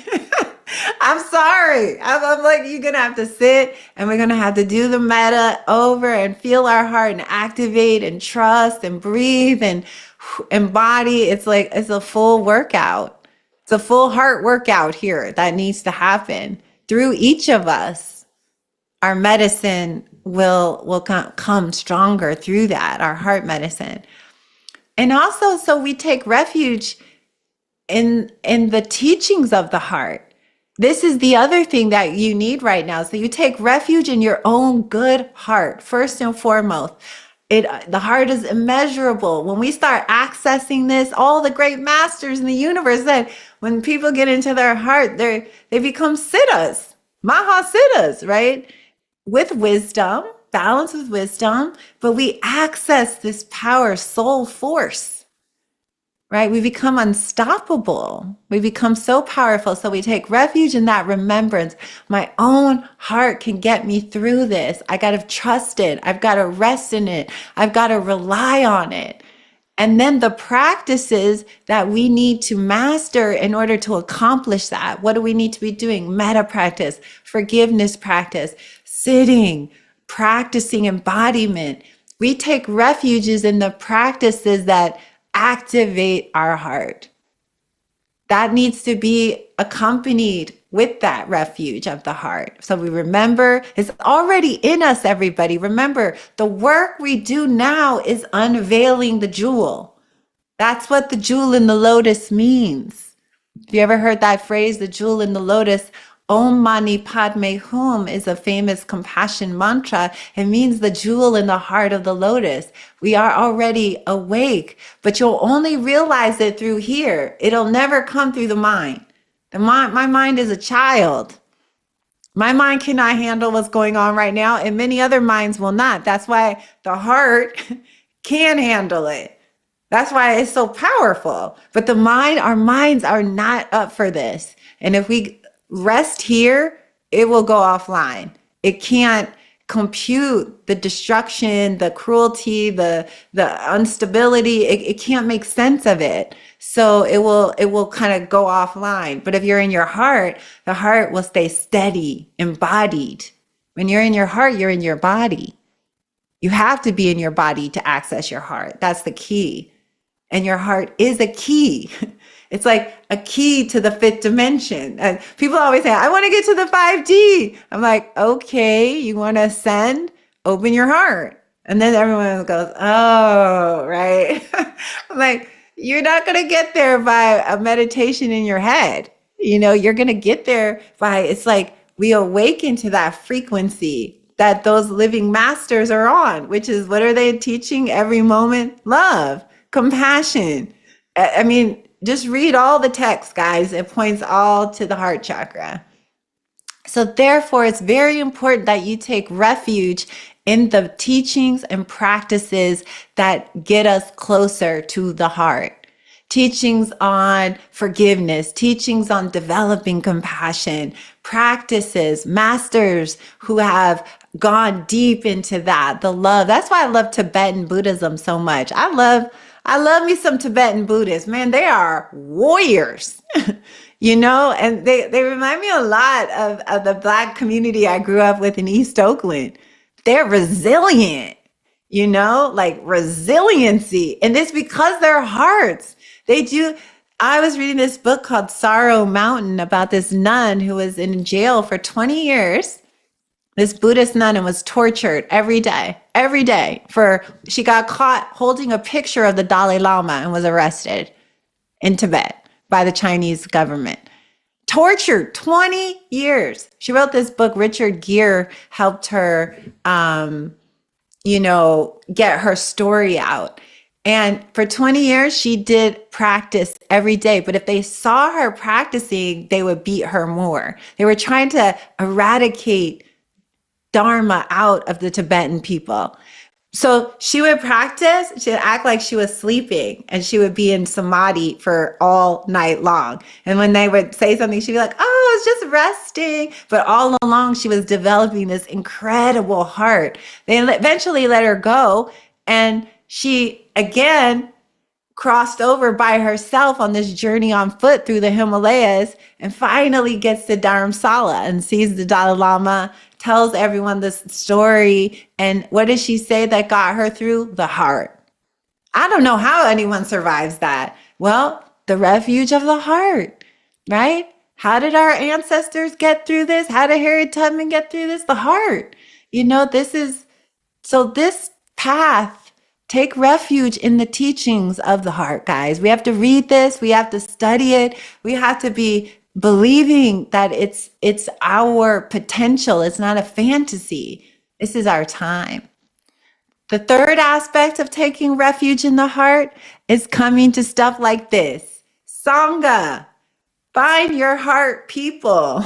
I'm sorry. I'm like, you're going to have to sit and we're going to have to do the metta over and feel our heart and activate and trust and breathe and embody. It's like, it's a full workout. It's a full heart workout here that needs to happen through each of us. Our medicine will come stronger through that, our heart medicine. And also, so we take refuge in the teachings of the heart. This is the other thing that you need right now. So you take refuge in your own good heart, first and foremost. The heart is immeasurable. When we start accessing this, all the great masters in the universe said, when people get into their heart, they become siddhas, maha siddhas, right? With wisdom, balance with wisdom, but we access this power, soul force. Right? We become unstoppable. We become so powerful. So we take refuge in that remembrance. My own heart can get me through this. I got to trust it. I've got to rest in it. I've got to rely on it. And then the practices that we need to master in order to accomplish that. What do we need to be doing? Metta practice, forgiveness practice, sitting, practicing embodiment. We take refuges in the practices that activate our heart. That needs to be accompanied with that refuge of the heart. So we remember it's already in us, everybody. Remember, the work we do now is unveiling the jewel. That's what the jewel in the lotus means. Have you ever heard that phrase, the jewel in the lotus? Om Mani Padme Hum is a famous compassion mantra. It means the jewel in the heart of the lotus. We are already awake, but you'll only realize it through here. It'll never come through the mind. My mind is a child. My mind cannot handle what's going on right now, and many other minds will not. That's why the heart can handle it. That's why it's so powerful. But the mind, our minds are not up for this. And if we rest here, it will go offline. It can't compute the destruction, the cruelty, the instability. It can't make sense of it. So it will kind of go offline. But if you're in your heart, the heart will stay steady, embodied. When you're in your heart, you're in your body. You have to be in your body to access your heart. That's the key. And your heart is a key. It's like a key to the fifth dimension. And people always say, I want to get to the 5D. I'm like, okay, you want to ascend? Open your heart. And then everyone goes, oh, right. I'm like, you're not going to get there by a meditation in your head. You're going to get there by, it's like we awaken to that frequency that those living masters are on, which is, what are they teaching every moment? Love, compassion. I mean, just read all the text, guys. It points all to the heart chakra. So therefore, it's very important that you take refuge in the teachings and practices that get us closer to the heart. Teachings on forgiveness, teachings on developing compassion, practices, masters who have gone deep into that, the love. That's why I love Tibetan Buddhism so much. I love me some Tibetan Buddhists. Man, they are warriors. and they remind me a lot of the Black community I grew up with in East Oakland. They're resilient, like resiliency. And it's because their hearts, they do. I was reading this book called Sorrow Mountain about this nun who was in jail for 20 years, this Buddhist nun, and was tortured every day she got caught holding a picture of the Dalai Lama and was arrested in Tibet by the Chinese government. Tortured 20 years. She wrote this book. Richard Gere helped her, get her story out. And for 20 years, she did practice every day. But if they saw her practicing, they would beat her more. They were trying to eradicate Dharma out of the Tibetan people. So she would practice, she'd act like she was sleeping, and she would be in samadhi for all night long. And when they would say something, she'd be like, oh, it's just resting. But all along, she was developing this incredible heart. They eventually let her go, and she, again, crossed over by herself on this journey on foot through the Himalayas, and finally gets to Dharamsala and sees the Dalai Lama, tells everyone this story. And what does she say that got her through? The heart. I don't know how anyone survives that. Well, the refuge of the heart, right? How did our ancestors get through this? How did Harriet Tubman get through this? The heart. This path, take refuge in the teachings of the heart, guys. We have to read this. We have to study it. We have to be believing that it's our potential. It's not a fantasy. This is our time. The third aspect of taking refuge in the heart is coming to stuff like this. Sangha. Find your heart people,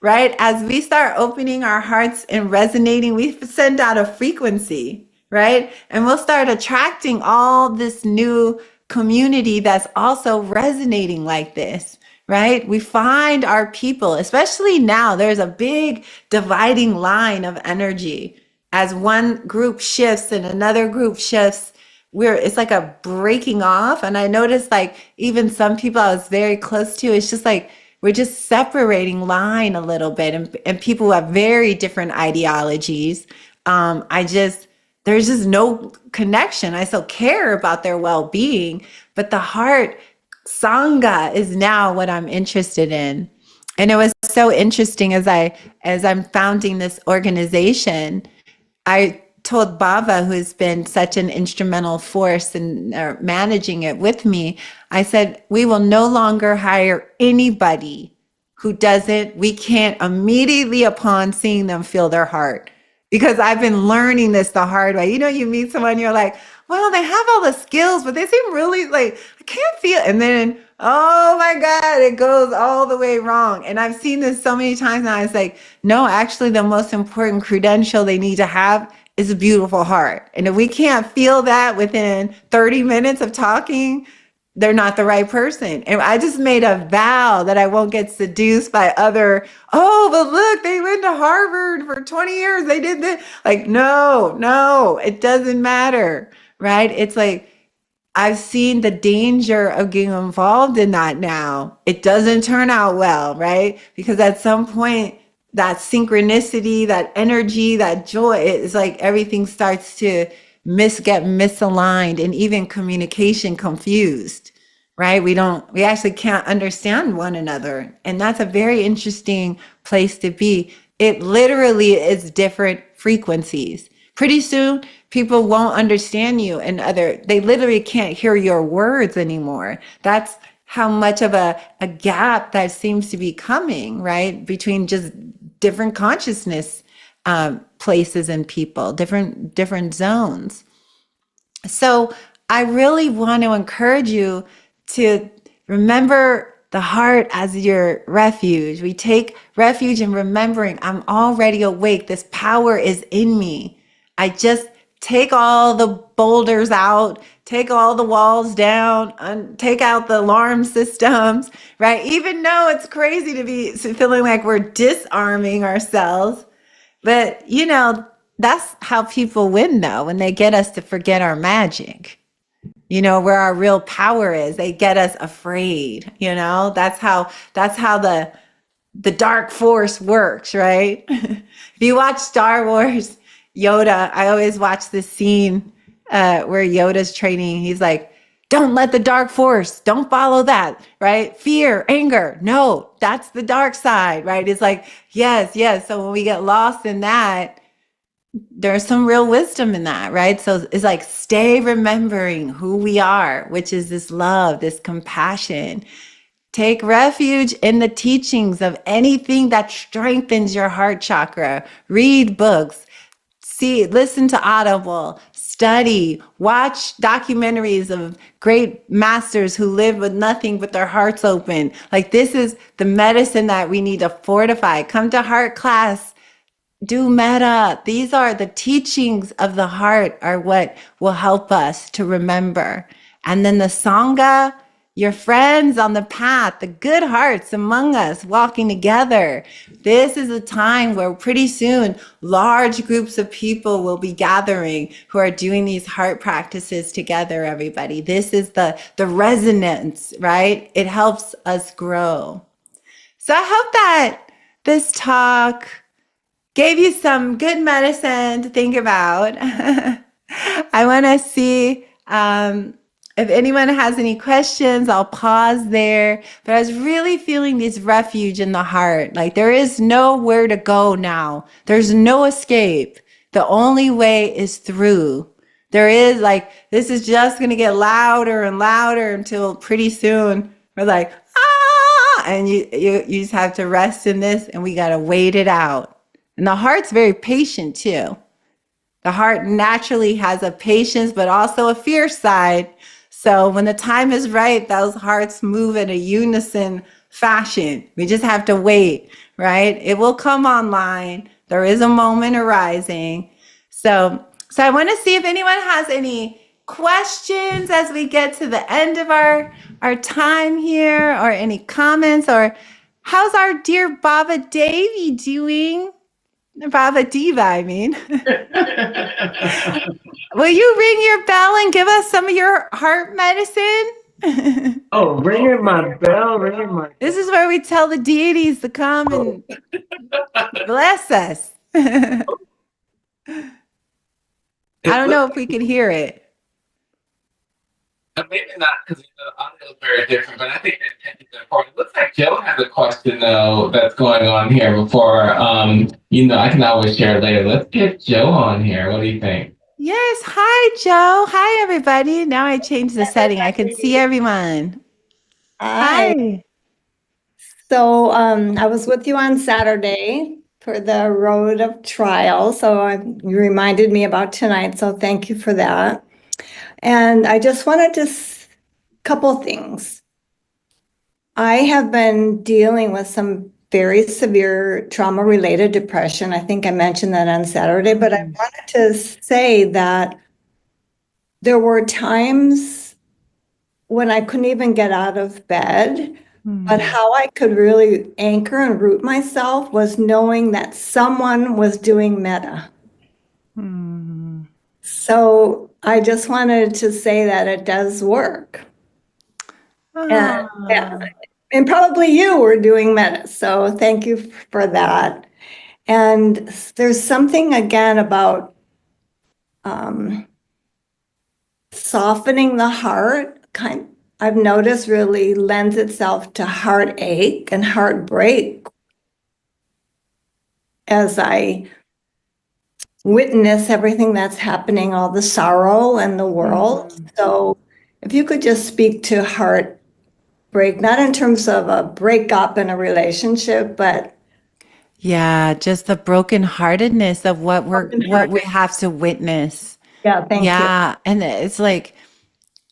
right? As we start opening our hearts and resonating, we send out a frequency, right? And we'll start attracting all this new community that's also resonating like this. Right? We find our people, especially now, there's a big dividing line of energy. As one group shifts and another group shifts, it's like a breaking off. And I noticed like even some people I was very close to, it's just like, we're just separating line a little bit, and people who have very different ideologies. There's just no connection. I still care about their well-being, but the heart, Sangha, is now what I'm interested in. And it was so interesting as I'm founding this organization, I told Bava, who's been such an instrumental force in managing it with me, I said, we will no longer hire anybody we can't immediately upon seeing them feel their heart. Because I've been learning this the hard way. You meet someone, you're like, well, they have all the skills, but they seem really like, I can't feel. And then, oh my God, it goes all the way wrong. And I've seen this so many times now. It's like, no, actually the most important credential they need to have is a beautiful heart. And if we can't feel that within 30 minutes of talking, they're not the right person. And I just made a vow that I won't get seduced by but look, they went to Harvard for 20 years. They did this. Like, no, it doesn't matter, right? It's like, I've seen the danger of getting involved in that now. It doesn't turn out well, right? Because at some point, that synchronicity, that energy, that joy, it's like everything starts to get misaligned, and even communication confused, right? We actually can't understand one another. And that's a very interesting place to be. It literally is different frequencies. Pretty soon, people won't understand you, and they literally can't hear your words anymore. That's how much of a gap that seems to be coming, right? Between just different consciousness places and people, different zones. So I really want to encourage you to remember the heart as your refuge. We take refuge in remembering I'm already awake. This power is in me. I just take all the boulders out, take all the walls down, take out the alarm systems, right? Even though it's crazy to be feeling like we're disarming ourselves. But, that's how people win, though, when they get us to forget our magic. where our real power is. They get us afraid, that's how the dark force works, right? If you watch Star Wars, Yoda, I always watch this scene where Yoda's training. He's like, don't let the dark force, don't follow that, right? Fear, anger, no, that's the dark side, right? It's like, yes, yes. So when we get lost in that, there's some real wisdom in that, right? So it's like, stay remembering who we are, which is this love, this compassion. Take refuge in the teachings of anything that strengthens your heart chakra. Read books, listen to Audible, study, watch documentaries of great masters who live with nothing but their hearts open. Like, this is the medicine that we need to fortify. Come to heart class. Do metta. These are the teachings of the heart, are what will help us to remember. And then the sangha, your friends on the path, the good hearts among us walking together. This is a time where pretty soon large groups of people will be gathering who are doing these heart practices together, everybody. This is the resonance, right? It helps us grow. So I hope that this talk gave you some good medicine to think about. I want to see if anyone has any questions. I'll pause there. But I was really feeling this refuge in the heart. Like, there is nowhere to go now. There's no escape. The only way is through. There is, like, this is just going to get louder and louder until pretty soon we're like, ah, and you just have to rest in this, and we got to wait it out. And the heart's very patient too. The heart naturally has a patience, but also a fierce side. So when the time is right, those hearts move in a unison fashion. We just have to wait, right? It will come online. There is a moment arising. So I want to see if anyone has any questions as we get to the end of our time here, or any comments, or how's our dear Baba Devi doing? Baba Diva, I mean. Will you ring your bell and give us some of your heart medicine? Oh, ringing my bell, ringing my. This is where we tell the deities to come and bless us. I don't know if we can hear it. Maybe not, because the audio is very different, but I think the intention is important. It looks like Joe has a question, though, that's going on here before, I can always share it later. Let's get Joe on here. What do you think? Yes. Hi, Joe. Hi, everybody. Now I changed the setting. I can see everyone. Hi. So I was with you on Saturday for the road of trial. So you reminded me about tonight. So thank you for that. And I just wanted to, couple things. I have been dealing with some very severe trauma-related depression. I think I mentioned that on Saturday, but I wanted to say that there were times when I couldn't even get out of bed, but how I could really anchor and root myself was knowing that someone was doing metta. So I just wanted to say that it does work. And probably you were doing metta. So thank you for that. And there's something again about softening the heart. I've noticed really lends itself to heartache and heartbreak as I witness everything that's happening, all the sorrow in the world. So if you could just speak to heartbreak, not in terms of a breakup in a relationship, but yeah, just the brokenheartedness of what we have to witness. Yeah, thank you. Yeah, and it's like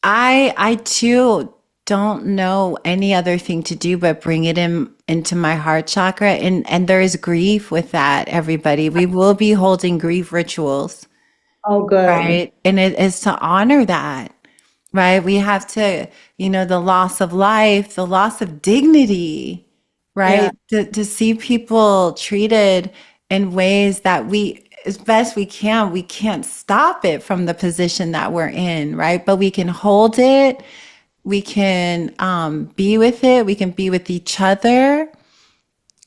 I too don't know any other thing to do but bring it into my heart chakra, and there is grief with that, everybody. We will be holding grief rituals. Oh, good. Right? And it is to honor that, right? We have to, the loss of life, the loss of dignity, right? To see people treated in ways that as best we can. We can't stop it from the position that we're in, right? But we can hold it. We can be with it. We can be with each other.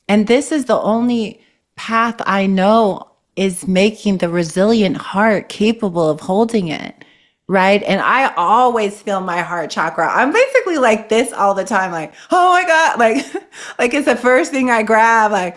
And this is the only path I know is making the resilient heart capable of holding it. Right. And I always feel my heart chakra. I'm basically like this all the time. Like, oh my God. Like, like it's the first thing I grab. Like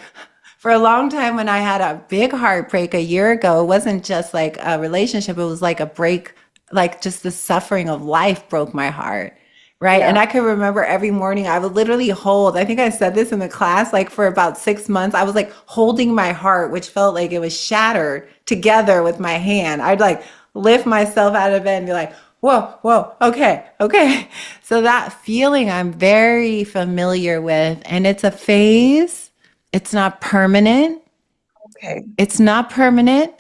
for a long time when I had a big heartbreak a year ago, it wasn't just like a relationship. It was like a break, like just the suffering of life broke my heart. Right. Yeah. And I can remember every morning I would literally hold, I think I said this in the class, like for about 6 months, I was like holding my heart, which felt like it was shattered together with my hand. I'd like lift myself out of bed and be like, whoa, whoa, okay, okay. So that feeling I'm very familiar with, and it's a phase. It's not permanent. Okay. It's not permanent.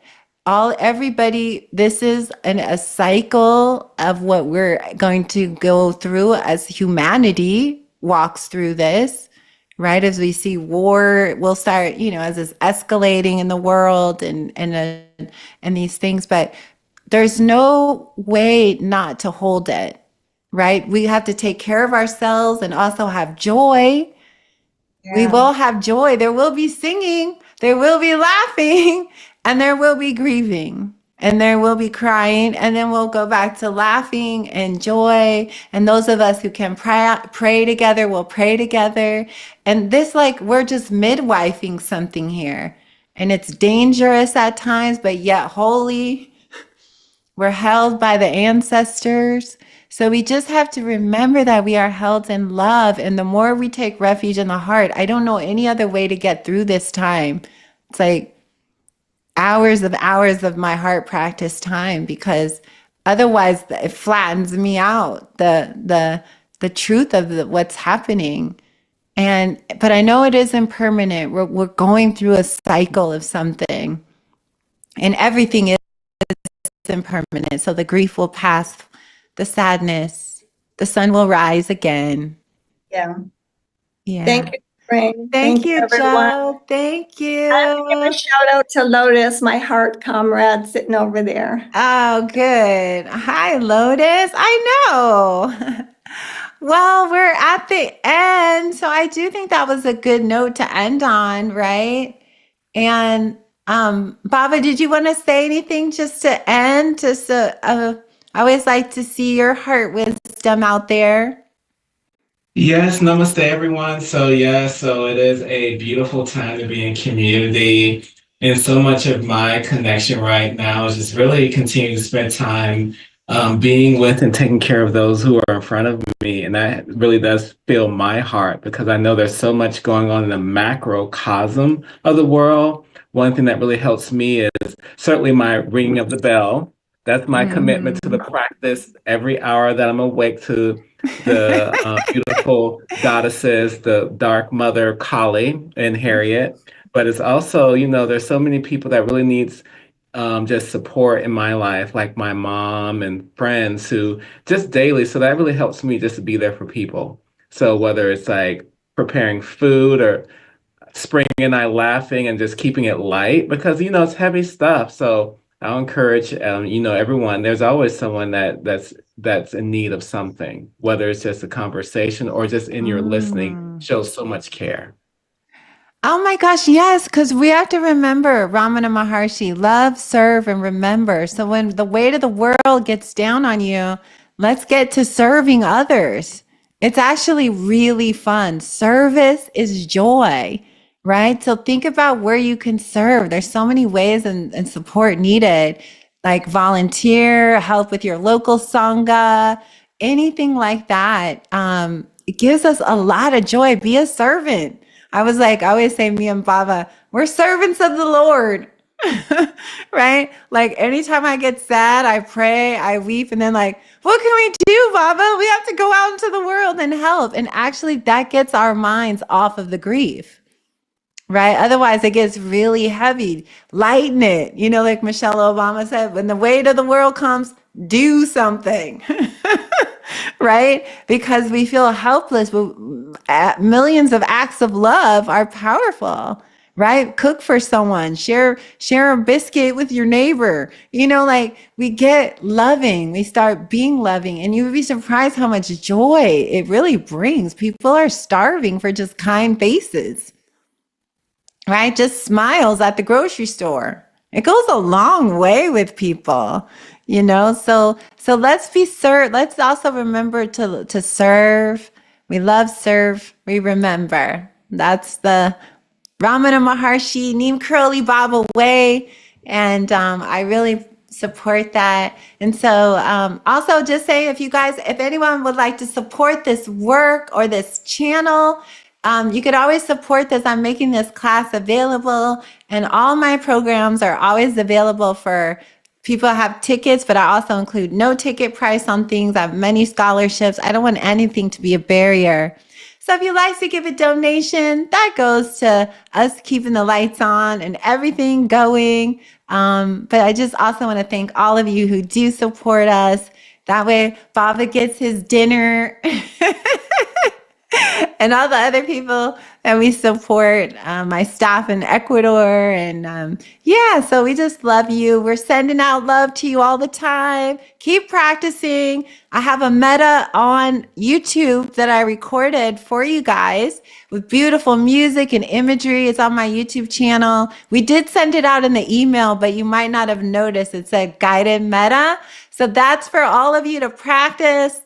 Everybody, this is a cycle of what we're going to go through as humanity walks through this, right? As we see war, we'll start, as it's escalating in the world and these things, but there's no way not to hold it, right? We have to take care of ourselves and also have joy. We Yeah. will have joy. There will be singing, there will be laughing, and there will be grieving, and there will be crying, and then we'll go back to laughing and joy. And those of us who can pray together will pray together. And this, like, we're just midwifing something here. And it's dangerous at times, but yet holy. We're held by the ancestors. So we just have to remember that we are held in love. And the more we take refuge in the heart, I don't know any other way to get through this time. It's like hours of my heart practice time, because otherwise it flattens me out, the truth of what's happening. But I know it is impermanent. We're going through a cycle of something, and everything is impermanent. So the grief will pass, the sadness, the sun will rise again. Yeah. Yeah. Thank you, Spring. Thank you, everyone. Joe. Thank I'm gonna give a you. shout out to Lotus, my heart comrade sitting over there. Oh, good. Hi, Lotus. I know. Well, we're at the end. So I do think that was a good note to end on, right? And Baba, did you want to say anything just to end? I always like to see your heart wisdom out there. Yes, namaste everyone. So it is a beautiful time to be in community. And so much of my connection right now is just really continuing to spend time being with and taking care of those who are in front of me. And that really does fill my heart, because I know there's so much going on in the macrocosm of the world. One thing that really helps me is certainly my ringing of the bell. That's my commitment to the practice every hour that I'm awake, to the beautiful goddesses, the dark mother Kali and Harriet. But it's also, there's so many people that really needs just support in my life, like my mom and friends who just daily. So that really helps me just to be there for people. So whether it's like preparing food, or Spring and I laughing and just keeping it light, because it's heavy stuff. So I'll encourage everyone. There's always someone that's in need of something, whether it's just a conversation or just in your listening shows so much care. Oh my gosh, yes, because we have to remember Ramana Maharshi, love, serve, and remember. So when the weight of the world gets down on you, let's get to serving others. It's actually really fun. Service is joy, right? So think about where you can serve. There's so many ways and support needed, like volunteer, help with your local sangha, anything like that. It gives us a lot of joy. Be a servant. I always say, me and Baba, we're servants of the Lord, right? Like anytime I get sad, I pray, I weep, and then like, what can we do, Baba? We have to go out into the world and help. And actually that gets our minds off of the grief, right? Otherwise it gets really heavy. Lighten it. Like Michelle Obama said, when the weight of the world comes, do something. Right? Because we feel helpless, but millions of acts of love are powerful, right? Cook for someone, share a biscuit with your neighbor. Like we get loving, we start being loving, and you would be surprised how much joy it really brings. People are starving for just kind faces, right? Just smiles at the grocery store. It goes a long way with people, So let's also remember to serve. We love, serve, we remember. That's the Ramana Maharshi Neem Curly Baba way. And I really support that. And so also just say if anyone would like to support this work or this channel, you could always support this. I'm making this class available, and all my programs are always available for people who have tickets, but I also include no ticket price on things. I have many scholarships. I don't want anything to be a barrier. So if you'd like to give a donation, that goes to us keeping the lights on and everything going. But I just also want to thank all of you who do support us. That way, Baba gets his dinner and all the other people that we support, my staff in Ecuador. And so we just love you. We're sending out love to you all the time. Keep practicing. I have a metta on YouTube that I recorded for you guys with beautiful music and imagery. It's on my YouTube channel. We did send it out in the email, but you might not have noticed. It said guided metta. So that's for all of you to practice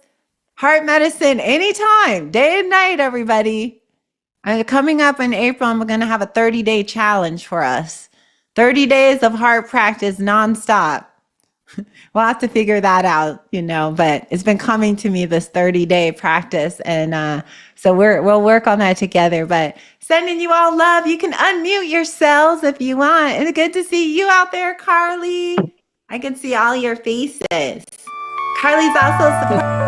heart medicine anytime, day and night, everybody. Coming up in April, I'm going to have a 30-day challenge for us. 30 days of heart practice nonstop. We'll have to figure that out, but it's been coming to me, this 30-day practice. And so we'll work on that together. But sending you all love. You can unmute yourselves if you want. It's good to see you out there, Carly. I can see all your faces. Carly's also supporting.